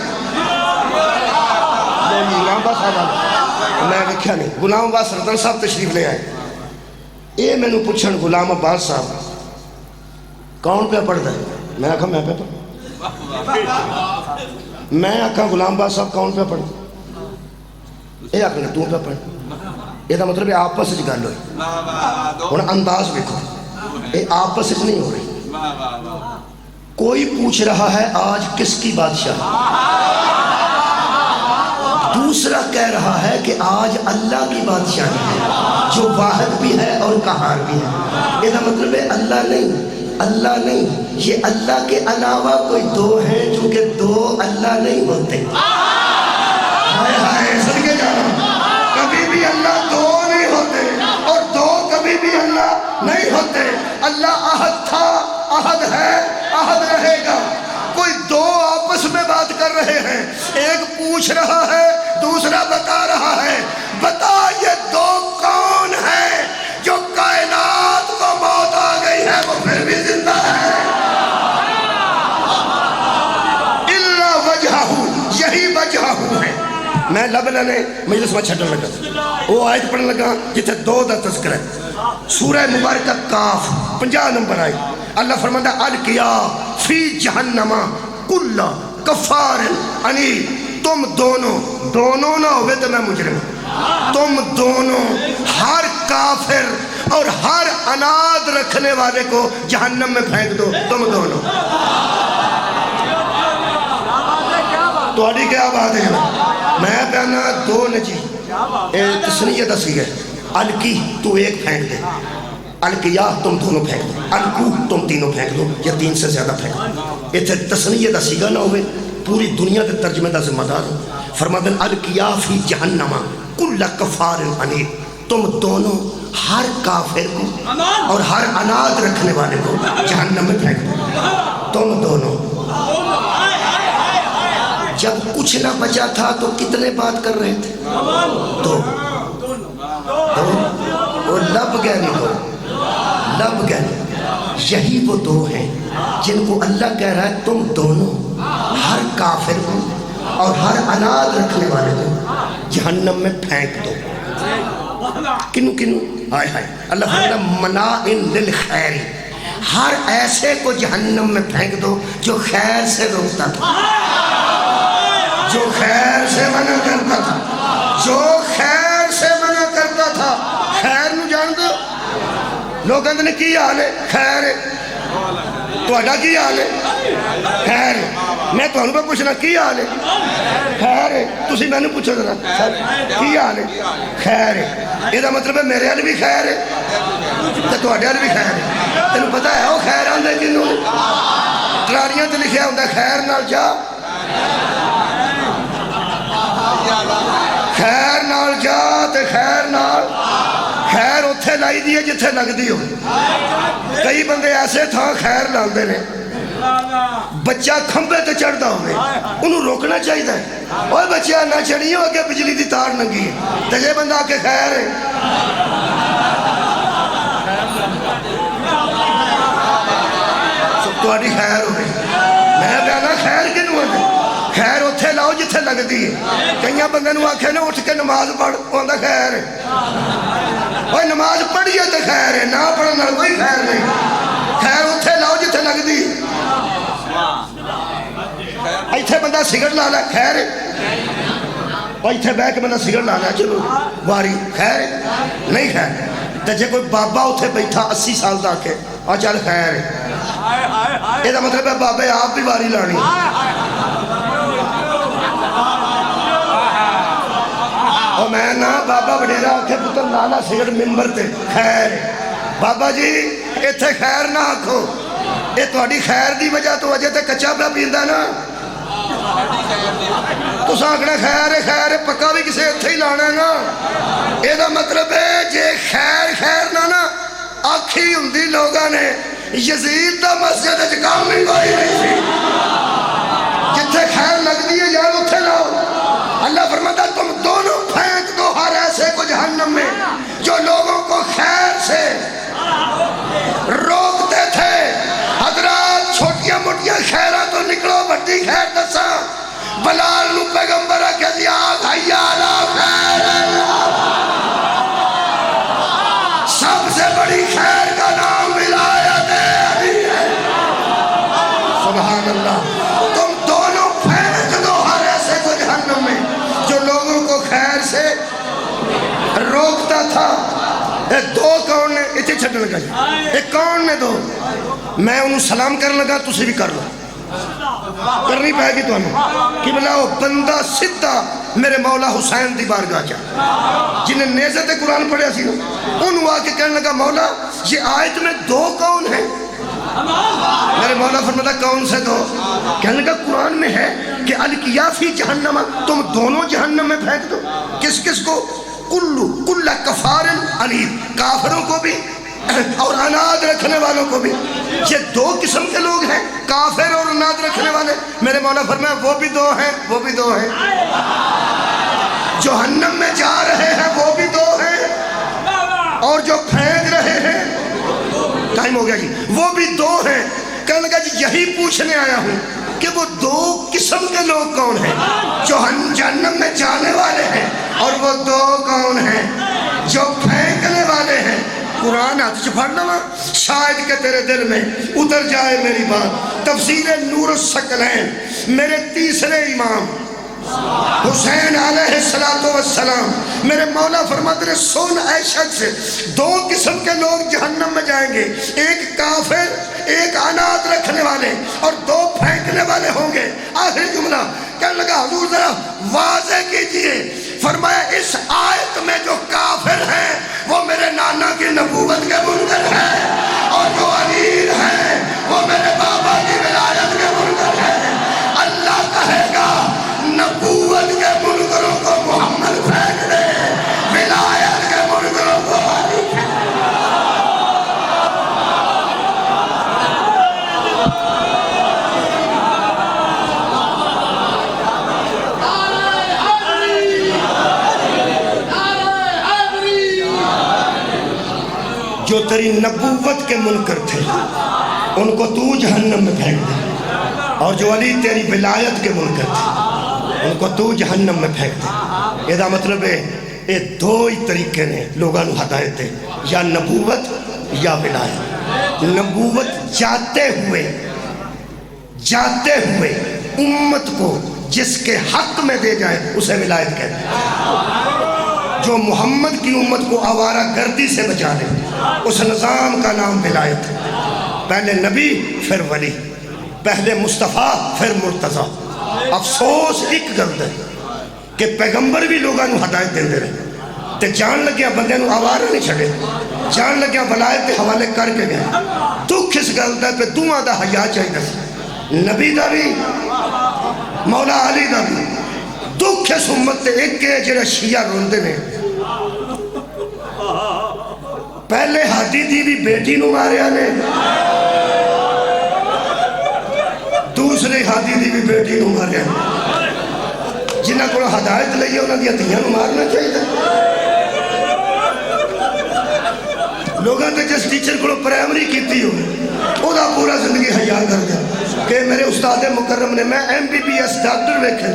[SPEAKER 1] میں دیکھا نہیں غلام عباس رتن صاحب تشریف لے آئے. یہ میں نے پوچھن غلام عباس صاحب کون پہ پڑھتا ہے؟ میں آکھا میں پہ پڑھتا. میں آکھا غلام عباس صاحب کون پہ پڑھتا؟ یہ آکھا تو پہ پڑھتا. یہ مطلب ہے آپس سے گل ہوئی. ہن انداز دیکھو، یہ آپس سے نہیں ہو رہی. کوئی پوچھ رہا ہے آج کس کی بادشاہ، دوسرا کہہ رہا ہے کہ آج اللہ کی بادشاہی ہے جو واحد بھی ہے اور قہار بھی ہے. یہ مطلب ہے اللہ نہیں، یہ اللہ کے علاوہ کوئی دو ہیں جو کہ دو اللہ نہیں ہوتے. صدقے جانا کبھی بھی اللہ دو نہیں ہوتے اور دو کبھی بھی اللہ نہیں ہوتے. اللہ احد تھا، احد ہے، احد رہے گا. کوئی دو آپس میں بات کر رہے ہیں، ایک پوچھ رہا ہے دوسرا بتا رہا ہے. بتا یہ دو کون ہیں جو کائنات کو موت آ گئی ہے وہ پھر بھی زندہ ہے؟ الا وجہہ، یہی وجہ ہے. میں لب لینے مجلس میں چھٹن لگا، وہ آیت پڑھنے لگا جتھے دو دا تذکرہ ہے. سورہ مبارکہ کاف 50 نمبر آئی. اللہ فرماتا ہے القیا فی جہنم کل کفار عنید. تم دونوں نہ ہوئے تو میں مجرم. تم دونوں ہر کافر اور ہر اناد رکھنے والے کو جہنم میں پھینک دو. تم دونوں. تو کیا بات ہے؟ میں پہنا دو نے جی تسنیہ دسی ہے الکی تو ایک پھینک دے الکیا تم دونوں پھینک دو الکو تم تینوں پھینک دو یا تین سے زیادہ پھینک دو اتنے تسنیہ دا سیگا نہ ہوئے پوری دنیا کے ترجمے دا ذمہ دار ہو فرمادن الکیا فی جہنم کل کفار عنید تم دونوں ہر کافر کو اور ہر اناد رکھنے والے کو جہنم میں پھینک دو تم دونوں جب کچھ نہ بچا تھا تو کتنے بات کر رہے تھے دو وہ لب گئے نہیں دو لب گئے یہی وہ دو ہیں جن کو اللہ کہہ رہا ہے تم دونوں ہر کافر کو اور ہر اناد رکھنے والے کو جہنم میں پھینک دو کنو کنو ہائے ہائے اللہ فرماتا مناعن للخیر ہر ایسے کو جہنم میں پھینک دو جو خیر سے روکتا تھا جو خیر سے منع کرتا تھا جو خیر سے منع کرتا تھا خیر نو جان دو لوگ کہتے ہیں کی حال ہے خیر ہے تو اڈا کی حال ہے خیر ہے میں تو انہوں پہ پوچھنا کی حال ہے خیر ہے تسی میں نے پوچھو ذرا کی حال ہے خیر ہے یہ دا مطلب ہے میرے حال بھی خیر ہے تو اڈا حال بھی خیر ہے تینوں پتہ ہے وہ خیر آندے کنوں تراریاں تے لکھیا ہوندہ خیر نال جا خیر نال جا تے خیر نال خیر اتھے لائی دیئے جتھے لگ دی ہو کئی بندے ایسے تھا خیر لال دے نے بچہ کھمبے تے چڑھ دا ہوئے انہوں روکنا چاہی دا ہے اوہ بچہ نہ چڑھی ہو کہ بجلی دی تار ننگی ہے تجھے بندہ آکے خیر ہے سب تو آڑی خیر ہو گئی میں بیانا خیر کنوں ہے خیر اتھے لاؤ جتھے لگ دی ہے کئیاں بندے نو آکھے نے اٹھ کے نماز پڑھ ہوندہ خیر ہے اوہ نماز پڑھیے تو خیر ہے نہ پڑھنا کوئی خیر نہیں خیر اتھے لاؤ جتھے لگ دی ایتھے بندہ سگڑ لالا خیر ہے اور ایتھے بے کے بندہ سگڑ لالا چلو واری خیر ہے نہیں خیر تجھے کوئی بابا اتھے بیٹھا 80 سال دا کے اور چل خیر ہے یہ دا مطلب ہے بابے آپ بھی واری لانی اور میں نا بابا بڑیرا آکھے پتر لالا سگڑ ممبر تے خیر بابا جی ایتھے خیر نہ آکھو اے توڑی خیر دی وجہ تو وجہ تے کچا پہ پیندہ نا تو ساکھنا خیر ہے پکا بھی کسے اتھے ہی لانا ہے نا اے دا مطلب ہے جے خیر نا آکھی ہندی لوگا نے یزید دا مسجد اچھ کام نہیں کوئی نہیں سی جتھے خیر لگ دیئے یار اتھے لاؤ اللہ فرماتا تم دونوں پھینک دو ہر ایسے کو جہنم میں جو لوگوں کو خیر سے روکتے تھے حضرات چھوٹیاں موٹیاں خیرہ تو نکلو بڑی خیر دسا بلال نو پیغمبرہ کے زیاد حیالا خیر سب سے بڑی خیر کا نام ولایت علی ہے سبحان اللہ تم دونوں پھینک دو ہر ایسے کو جہنم میں جو لوگوں کو خیر سے روکتا تھا دو کون نے اتنے چھٹنے لگا جی ایک کون نے دو میں انہوں سلام کرنے لگا تُسی بھی کر لو کرنی پائے گی تو انہوں کہ بلاؤ بندہ سدھا میرے مولا حسین دی بارگاہ جا جنہیں نیزت قرآن پڑھے سی انہوں آکے کہنے لگا مولا یہ آیت میں دو کون ہیں میرے مولا فرماتا کون سے دو کہنے لگا قرآن میں ہے کہ الکیا فی جہنم تم دونوں جہنم میں پھینک دو کس کس کو کل کفار عنید کافروں کو بھی اور اناد رکھنے والوں کو بھی یہ دو قسم کے لوگ ہیں کافر اور اناد رکھنے والے میرے مولا فرمایا وہ بھی دو ہیں وہ بھی دو ہیں جو جہنم میں جا رہے ہیں وہ بھی دو ہیں اور جو پھینک رہے ہیں ٹائم ہو گیا جی وہ بھی دو ہیں کہنے لگا جی یہی پوچھنے آیا ہوں کہ وہ دو قسم کے لوگ کون ہیں جو جہنم میں جانے والے ہیں اور وہ دو کون ہیں جو پھینکنے والے ہیں قرآن ہاتھ سے پڑھنا نا شاید کہ تیرے دل میں اتر جائے میری بات تفسیر نور الثقلین میرے تیسرے امام حسین علیہ السلام میرے مولا فرماتے ہیں سن اے شخص دو قسم کے لوگ جہنم میں جائیں گے ایک کافر ایک انات رکھنے والے اور دو پھینکنے والے ہوں گے آخری جملہ کہنے لگا حضور ذرا واضح کیجئے. فرمایا اس آیت میں جو کافر ہیں وہ میرے نانا کی نبوت کے منکر ہیں، اور جو امیر ہیں وہ میرے بابا کی ولایت کے منکر ہیں. اللہ کہے گا نبوت کے منکروں کو محمد پھینک دے، ولایت کے منکروں کو علی پھینک دے. جو تیری نبوت کے منکر تھے ان کو تو جہنم میں پھینک دے، اور جو علی تیری ولایت کے منکر تھے ان کو تو جہنم میں پھینک دے. یہ مطلب ہے یہ دو ہی طریقے نے لوگوں کو ہدایت ہے، یا نبوت یا ولایت. نبوت جاتے ہوئے امت کو جس کے حق میں دے جائے اسے ولایت کہتے ہیں. جو محمد کی امت کو آوارہ گردی سے بچا لے اس نظام کا نام ولایت ہے. پہلے نبی پھر ولی، پہلے مصطفیٰ پھر مرتضیٰ. افسوس ایک گل ہے کہ پیغمبر بھی لوگوں کو ہدایت دے رہے تے جان لگیا بندے نو آوارہ نہیں چھڑے، جان لگیا ولایت کے حوالے کر کے گئے. دکھ اس گل دا پہ دعا دا حیا چاہیے، نبی دا بھی مولا علی دا بھی. دکھ اس امت تے ایک ہے جڑا شیعہ روندے نے. پہلے ہادی دی بھی بیٹی نو ماریا نے، دوسرے ہادی دی بھی بیٹی نو ماریا نے. جنہاں کو ہدایت لئیے انہاں دیا دھیاں نو مارنا چاہیے. لوگاں تے جس ٹیچر کو پرائمری کیتی ہو او دا پورا زندگی حیا کر دیا کہ میرے استاد مکرم نے، میں MBBS ڈاکٹر ویکھے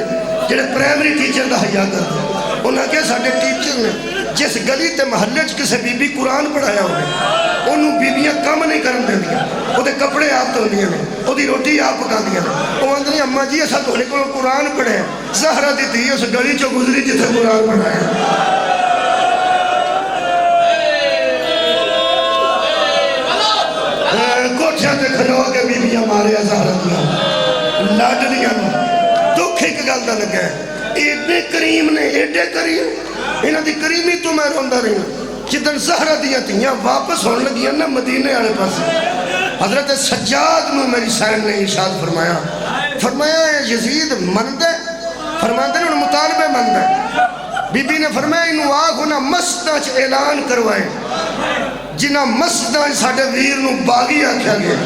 [SPEAKER 1] جڑے پرائمری ٹیچر دا حیا کر دیا. انہاں کہ ساڈے ٹیچر نے جس گلی تے محلے چ کسے بی بی قرآن پڑھایا ہوئے انہوں بیبیاں کم نہیں کرن دیندیاں، او دے کپڑے آپ دھوندیاں نے، او دی روٹی آپ پکاندیاں نے. او آندے اماں جی اساں تہاڈے کول قرآن پڑھیا، زہرا دی دھی اس گلی چوں گزری جتھے قرآن پڑھایا. کوٹھیاں تے کھلو کے بیبیاں ماریا زہرا دیاں لاڈلیاں. دکھ ایک گل دا لگا ہے، ایڈے کریم نے، ایڈے کریم، انہاں دی کریمی تو میں روندا رہی ہوں. جدن زہرا دیاں تھیاں واپس ہونے لگیاں نا مدینے والے پاس، حضرت سجاد نو میری سائن نے ارشاد فرمایا یزید مندے، فرماندے نے انہوں مطالبے مندے. بی بی نے فرمایا انہوں آگ انہاں مسجداں چ اعلان کروائے، جنہاں مسجداں ساڈے ویر نو باغی آکھیا گیا،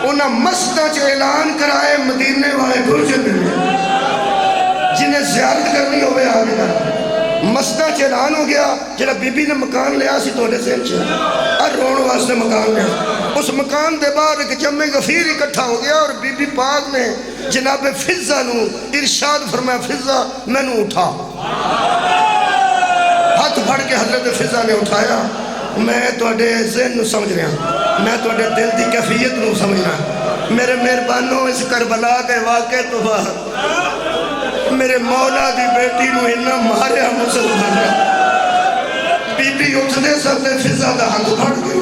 [SPEAKER 1] انہاں مسجداں چ اعلان کرائے مدینے والے برج ملے. جنہیں زیارت کرنی ہوئے آگے گا. مسجدہ چ اعلان ہو گیا، جڑا بی بی نے مکان لیا سی توڑے ذہن چ اور رون واسطے مکان لیا. اس مکان دے بعد ایک جمع غفیر اکٹھا ہو گیا اور بی بی پاک نے جناب فضہ نو ارشاد فرمایا فضہ میں نو اٹھا. ہاتھ پھڑ کے حضرت فضہ نے اٹھایا. میں توڑے ذہن نو سمجھ رہا، میں توڑے دل دی کیفیت نو سمجھ رہا. میرے مہربانوں اس کربلا کے واقعے تو بعد میرے مولا دی بیٹی نو انہا ماریا مسلمان. بی بی اٹھنے سکتے فضہ دا ہاتھ پھڑ کے،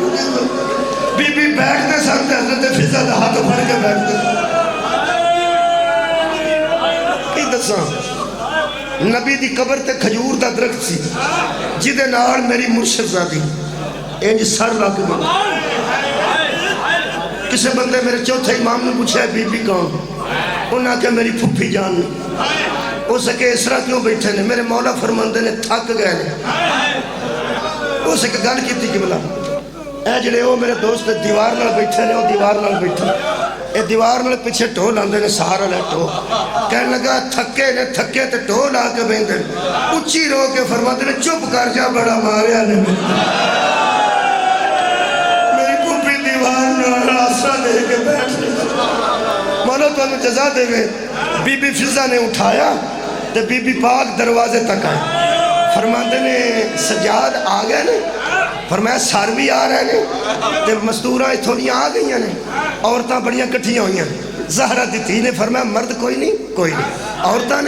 [SPEAKER 1] بی بی بیٹھنے سکتے حضرت فضہ دا ہاتھ پھڑ کے بیٹھتے. کی دساں نبی دی قبر تے کھجور دا درخت سی جدے نال میری مرشد زادی انج سر لگ گئی. کسے بندے میرے چوتھے امام نے پوچھا ہے بی بی کون؟ انہاں کہ میری پھپھی جان نہیں. ہو سکے اس طرح کیوں بیٹھے نے؟ میرے مولا فرماندے نے تھک گئے نے. ہو سکے گل کی تھی کہ بلا اے جڑے وہ میرے دوست دیوار نال بیٹھے نے، وہ دیوار نال بیٹھے اے دیوار نال پیچھے ٹھول آندے نے سہارا لے ٹھول. کہنے لگا تھکے نے، تھکے تے ٹھول آ کے بیندے اچھی رو کے فرماندے نے چپ کر جا بڑا ماریا نے. میری پھپھی دیوار نال آسرا دے کے بیٹھ مولا تو انہوں جزا دے گئے. بی بی فضہ نے اٹھایا تے بی بی پاک دروازے تک آئے. فرماندے نے سجاد آ گئے نے؟ فرمایا سار بھی آ رہے نے تے مزدوراں تھوڑیاں آ گئی نے، عورتاں بڑیاں کٹھیاں ہوئی ہیں. زہرا دی تھی نے فرمایا مرد کوئی نہیں، عورتاں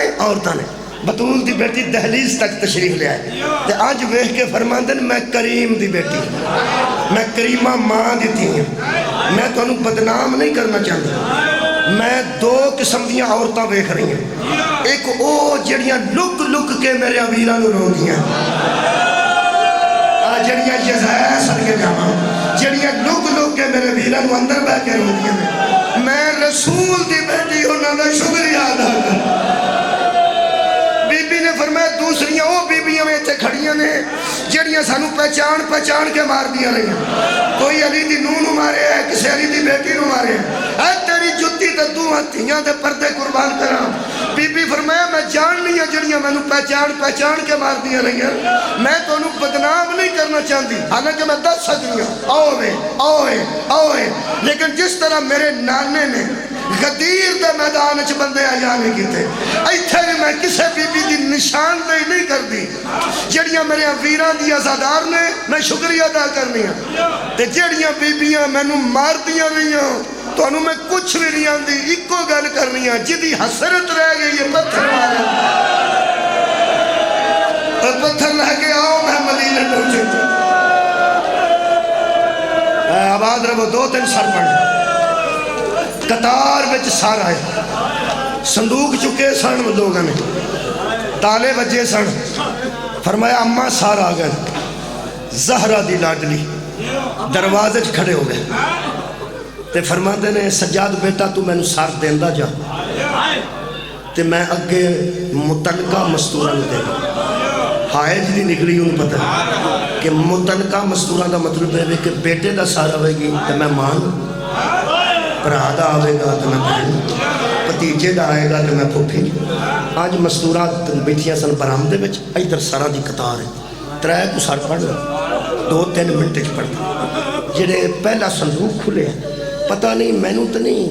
[SPEAKER 1] نے. بطول دی بیٹی دہلیز تک تشریف لے آئے تے آج ویکھ کے فرماندے نے میں کریم دی بیٹی، میں کریمہ ماں دی تھی ہیں. میں تو انہوں بدنام نہیں کرنا چاہتا. میں دو قسم دیاں عورتاں ویکھ رہی ہیں. ایک او جڑیاں لک لک کے میرے ویراں نوں روندیاں جڑیاں جزائر سڑ کے جاواں جڑیاں لک لک کے میرے ویراں نوں اندر بیٹھ کے روندیاں میں رسول دی بیٹی انہاں دا شکریہ ادا کر بی بی نے فرمایا دوسریاں وہ بیبیاں میں اتنے کھڑیاں نے جڑیاں سانو پہچان کے مار دیا رہی کوئی علی دی نو مارے ہے کسی علی دی بیٹی نو مارے ہے تیری جتی تے تو ہتھیاں دے پردے قربان کراں بی بی فرمایا میں جان نہیں ہوں جڑیاں میں پہچان کے مار دیا رہی ہیں میں تو انہوں بدنام نہیں کرنا چاہتی حالانکہ میں دس سکتی ہوں آوے لیکن جس طرح میرے نانے نے غدیر دے میدان اچھ بندے آجانے کی تھے ایتھے بھی میں کسے بی بی دی نشان دے نہیں کر دی جڑیاں میرے ویران دی ازادار نے میں شکریہ ادا کرنی ہیں تے جڑیاں بی بیاں میں نو مار دیا رہی ہیں تو انہوں میں کچھ بھی نہیں آن دی ایک کو گل کرنی ہیں جدی حسرت رہ گئی یہ پتھر مارے اور پتھر لہ کے آؤ میں مدینہ پہنچے تھے آباد رہو 2-3 سر پڑھ قطار بچ سارا ہے صندوق چکے سن لوگوں نے تالے بجے سن فرمایا اماں سارا آ گئے زہرہ دی لاڈلی دروازے کھڑے ہو گئے تے فرماتے نے سجاد بیٹا تو میں نو سار دیندہ جا تے میں اگے متعلقہ مستورہ نو دے ہائے جی نکلی ہوں پتہ کہ متعلقہ مستورہ دا مطلب ہے کہ بیٹے دا سارا ہوئے گی تے میں مان پرادہ آوے گا تو میں بہن پتیجے دا آئے گا تو میں پھوپھی آج مستورات بیٹھیاں سن برامدے بچ ادھر سارا دی قطار ہے 3 کو سار پڑھ رہا 2-3 منٹ پڑھتا جڑے پہلا صندوق کھلے ہیں پتہ نہیں میں نو تو نہیں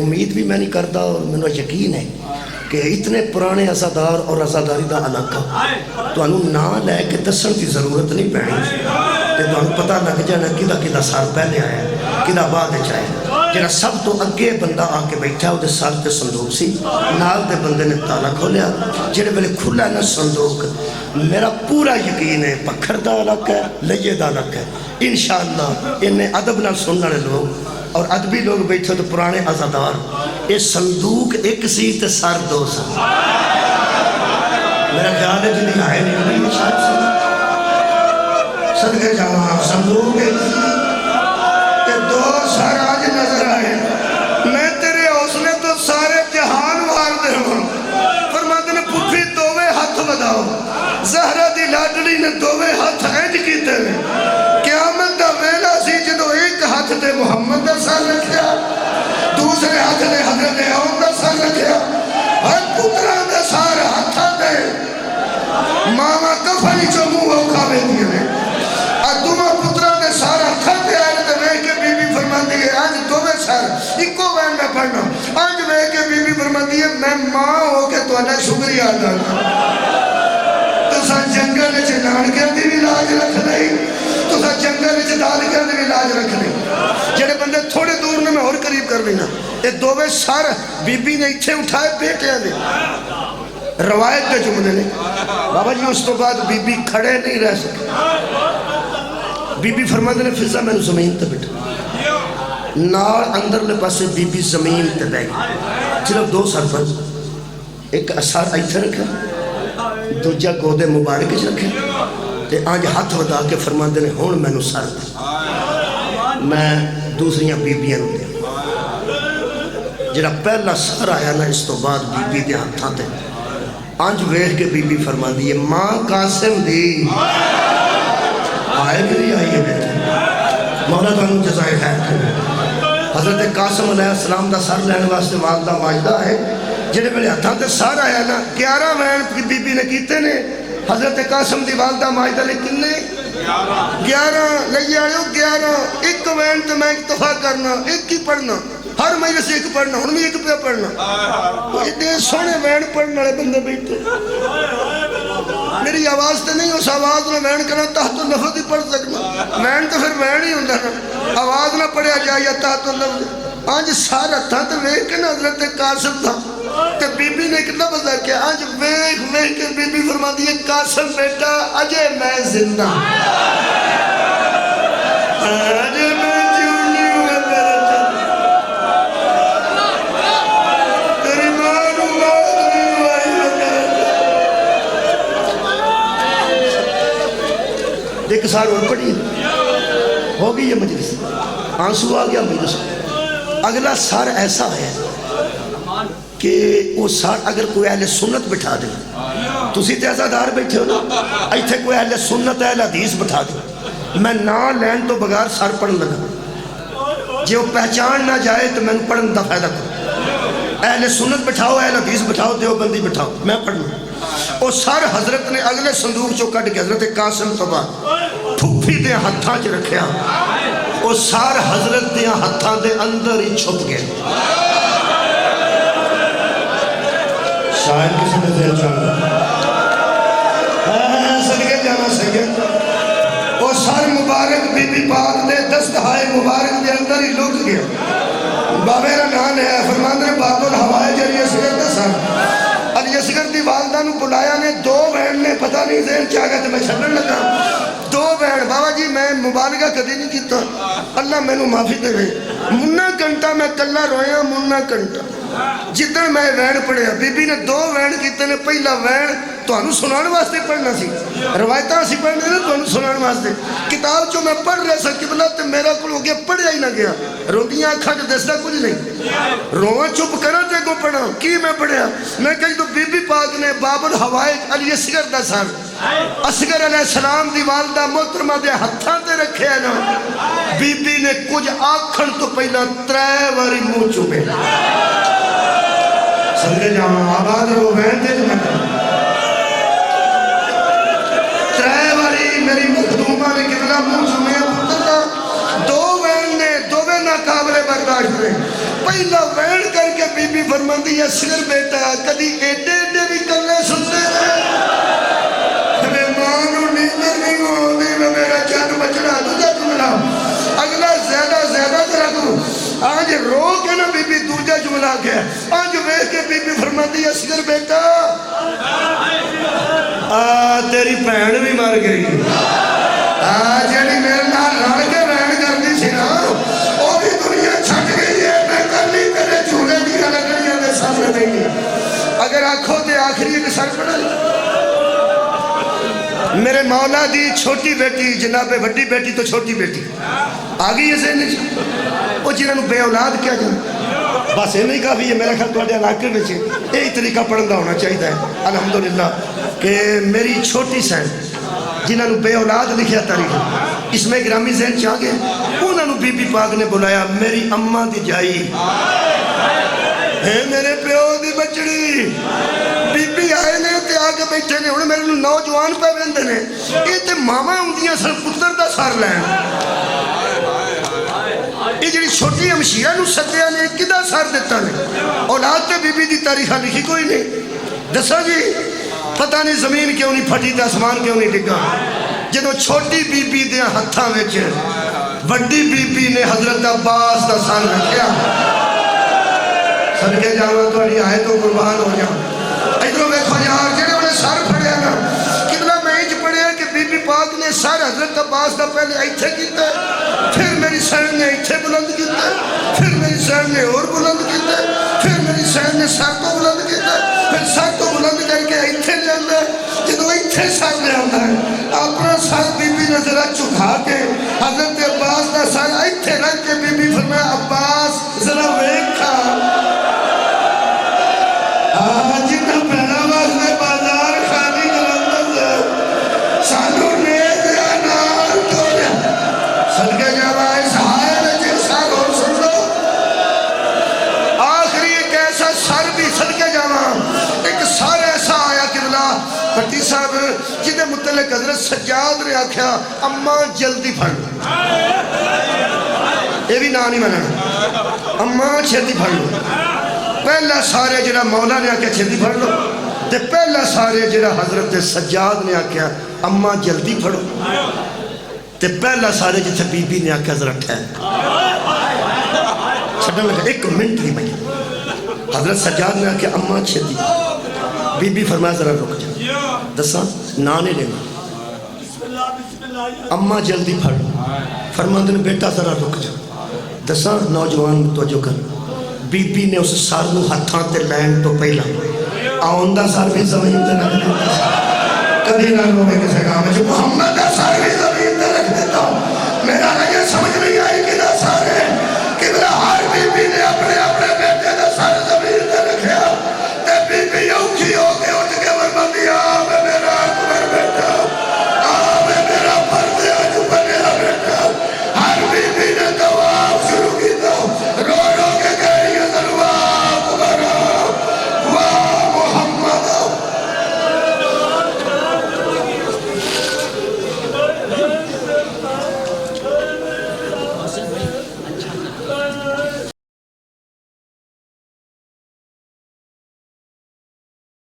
[SPEAKER 1] امید بھی میں نہیں کرتا اور میں نو یقین ہے کہ اتنے پرانے ازادار اور ازاداری دا علاقہ تو انہوں نا لے کے دسن کی ضرورت نہیں پہنی تے تو انہوں پتہ لگ جانا کدھا سال پہلے آیا کدھا بعد چاہے جنہا سب تو اگے بندہ آ کے بیٹھا وہ دے سال تے صندوق سی نال دے بندے نے تالا کھولیا جنہے بلے کھلا نا صندوق میرا پورا یقین ہے پکھر دا علاقہ ہے لئے دا علاقہ ہے انشاءاللہ انہیں عدب نہ سننے لوگ اور عدبی لوگ بیٹھے تو پرانے ازادار یہ صندوق ایک سی تے سار 2 سا میرا خیال ہے جنہیں آئے نہیں شاید صدقے جاؤں صندوق ایک تے 2 سار آج نظر آئے میں تیرے حوصلے تو سارے جہان وار دے ہوں فرماتے نے پھوپھی 2 ہاتھ بداؤ زہرہ دی لاڈلی نے 2 ہاتھ اینج کیتے ہیں قیامت دا ویلا سی جدو ایک ہاتھ تے محمد دا سر رکھیا دوسرے ہاتھ تے حضرت عون دا سر رکھیا ہر پتران دا سار ہاتھا دے ماما کفنی چو منہ اوکھاوے دیئے نے دوما پتران دے سار ہاتھا دے آئے تے میں کے بی بی فرما دیئے آج 2 سار ایکو وین میں پڑھنا آج میں کے بی بی فرما دیئے میں ماں ہو کے تو انہیں شکریہ آدھا تو سا جنگل چے نانکے دی بھی لاج رکھ نہیں تو سا جنگل چے دادکے دی بھی لاج رکھ نہیں جنہیں بندے تھوڑے دور میں اور قریب کر لینا یہ 2 سار بی بی نے اتھے اٹھائے بیٹے ہیں روایت دے جملے نے بابا جی اس تو بعد بی بی کھڑے نہیں رہ سکے بی بی فرماتے نے فضا میں نے زمین تے بیٹھا نار اندر لے پاسے بی بی زمین تے بے گئی صرف 2 سر پر ایک اثار ایتھے رکھا دوجہ گودے مبارک اچھ رکھے تے آج ہاتھ ودا کے فرماتے نے ہون میں نو سر دے میں دوسریاں بی بیاں نو دیا جڑا پہلا سر آیا نا اس تو بعد بی بی دے ہاتھاں تے آنج ویخ کے بی بی فرما دیئے ماں قاسم دی آئے بھی آئیے بیٹے مولا تو انہوں جزائے خیر کرنے حضرت قاسم علیہ السلام دا سر لینے واسطے والدہ ماجدہ ہے جنہیں میرے ہاتھاں تے سار آیا نا 11 وین بی بی نے کیتے نے حضرت قاسم دی والدہ ماجدہ نے کنے 11 لئے آئے 11 ایک وین تے میں اکتفا کرنا ایک ہی پڑھنا ہر مہینے سے ایک پڑھنا ہن بھی ایک پہ پڑھنا وہ اتنے سونے وین پڑھنے والے بندے بیٹھے میری آواز تے نہیں اس آواز میں وین کرنا تحت اللفظ ہی پڑھ سکنا وین تو پھر وین ہی ہوندہ نا آواز نہ پڑھیا جائے تحت اللفظ آج سارا تھا تو ویک کے نا حضرت قاسم تھا کہ بی بی نے ایک لفظ ہے کہ آج ویک کے بی بی فرما دیئے قاسم بیٹا اجے میں زندہ اجے میں سال اور پڑھی ہو گئی ہے مجلس، آنسو آ گیا مجلس۔ اگلا سار ایسا ہے کہ وہ سار اگر کوئی اہل سنت بٹھا دے، تسی تے ازادار بیٹھے ہو نا، ایتھے کوئی اہل سنت اہل حدیث بٹھا دے، میں نا لین تو بغیر سار پڑھن لگا، جے وہ پہچان نہ جائے تو میں پڑھن دا فائدہ کروں۔ اہل سنت بٹھاؤ، اہل حدیث بٹھاؤ، دیوبندی بٹھاؤ، میں پڑھنا۔ وہ سر حضرت نے اگلے صندوق چو کٹ کے حضرت قاسم تو بعد پھوپھی دے ہتھاں چ رکھیا، وہ سر حضرت دے ہتھاں دے اندر ہی چھپ گئے۔ شاید کسی نے دل چاہتا صدقے جانا سید، وہ سر مبارک بی بی پاک دے دستہائے مبارک دے اندر ہی لک گیا۔ بابے را نان ہے فرمان نے باب الہوائے جریہ سگر دا سر علی اصغر دی والدہ نو بلایا نے، دو بہن نے پتہ نہیں ذہن چاہ گیا تو میں چھڑن لگا، دو بہن بابا جی میں مبالغہ کدی نہیں کیتا، اللہ میں نو معافی دے رہے، منہ گھنٹہ میں کلہ رویا، منہ گھنٹہ جتنے میں وین پڑھیا، بی بی نے دو وین کیتے نے، پہلا وین تو انہوں سنان واسطے پڑھنا سی، روایتاں سی پڑھنے نے تو انہوں سنان واسطے، کتاب جو میں پڑھ رہے سا قبلہ تے میرا کل ہو گیا، پڑھیا ہی نہ گیا، روندیاں اکھا جو دستا کچھ نہیں، روان چپ کرا تے کو پڑھا، کی میں پڑھیا، میں کہی تو بی بی پاک نے باب الحوائج علی اصغر دا سر اصغر علیہ السلام دی والدہ محترمہ دے ہتھاں تے رکھے ہیں نا، بی بی نے کچھ آکھن تو پہلا 3 واری منہ چوبے، صدقے جاؤں آباد رو بہن دے جمعہ 3 واری میری مخدومہ نے کتنا منہ چوبے پتر دو بہن نے دو بہن ناقابل برداشت رہے، پہلا وین کر کے بی بی فرماندی اصغر بیٹا کدی ایڈے ایڈے بھی کلے سنتے رہے، میں مانو نیندر نہیں ہوندی میں میرا چند بچڑا دوجہ جملہ اگلا زیادہ ذرا دوں، آج رو کے نا بی بی دوجہ جملہ گیا، آج ویس کے بی بی فرماتی اصغر بیٹا تیری پہن بھی مر گئی، جنہی میرے نال لڑ کے رہن کرتی سی نا وہ بھی دنیا چھٹ گئی ہے، میں کرنی تیرے جھولے دیا لگنیاں دے سامنے نہیں، اگر آنکھوں تے آخری ایک سر پڑا میرے مولا دی چھوٹی بیٹی جناب بڑی بیٹی تو چھوٹی بیٹی آگئی ہے ذہن چ، وہ جنہوں بے اولاد کیا جانا بس یہ نہیں کافی ہے، میرا خیال تو علاقے میں یہی طریقہ پڑھنا ہونا چاہیے ہے الحمدللہ کہ میری چھوٹی سین جنہوں بے اولاد لکھیا تاریخ اس میں گرامی ذہن چاہ گئے، انہوں بی بی پاک نے بلایا میری اماں دی جائی اے میرے پیو دی بچڑی، بی بی آئے نے تے آگے بیٹھے نے، انہیں میرے نوجوان پہ بندے نے، یہ تے ماما ہوندیاں سر پتر دا سار لین، یہ جڑی چھوٹی ہمشیرہ نو سدیا نے کدہ سار دیتا نے، اولاد تے بی بی دی تاریخہ لکھی کوئی نہیں، دسا جی پتہ نہیں زمین کیوں نہیں پھٹی تے آسمان کیوں نہیں ڈگا، جدو چھوٹی بی بی دے ہتھاں وچ بڑی بی بی نے حضرت عباس دا سار رکھیا، صدقے جانا تو علی آئے تو قربان ہو جاؤں، ادھروں میں کھوجار جنہوں انہیں سر پڑھیا نا، قبلہ میں ہی پڑھیا کہ بی بی پاک نے سر حضرت عباس دا پہلے ایتھے کیتے، پھر میری سین نے ایتھے بلند کیتے، پھر میری سین نے اور بلند کیتے، پھر میری سین نے سر تو بلند کیتے، پھر سر تو بلند کر کے ایتھے لے آندہ ہے، جدو ایتھے سر لے آندہ ہے، اپنا سر بی بی نے ذرا چکھا کے حضرت عباس دا سر ایتھے رکھ کے بی بی فرمایا عباس ذرا ویکھا، جتنا پہلا واسطے بازار خالی کلندر سے سانو نیک یا نال توڑیا، صدقے جاوا اس ہائے میں سر اور سن لو، آخری ایک ایسا سر بھی صدقے جاوا ایک سر ایسا آیا قبلہ پٹی صاحب جدے متعلق حضرت سجاد نے آکھیا اماں جلدی پھڑ یہ بھی نہ نہیں مننا، اماں جلدی پھڑ لو، پہلا سارے جڑا مولا نے آکھیا چھتی پڑھ لو، تے پہلا سارے جڑا حضرت سجاد نے آکھیا اماں جلدی پڑھو، تے پہلا سارے جتھے بی بی نے آکھیا ذرا ٹھہر، چھڑنے لگا 1 منٹ نہیں بھائی، حضرت سجاد نے آکھیا اماں چھتی، بی بی فرمایا ذرا رک جا، دساں نانے لینا، اماں جلدی پڑھو، فرماندے نے بیٹا ذرا رک جا، دساں نوجوان توجہ کر، بی بی نے اس سار نو ہتھاں تے لین تو پہلا آؤندہ سار بھی زمین تے نہ کبھی نہ روے کسے کام ہے جو محمد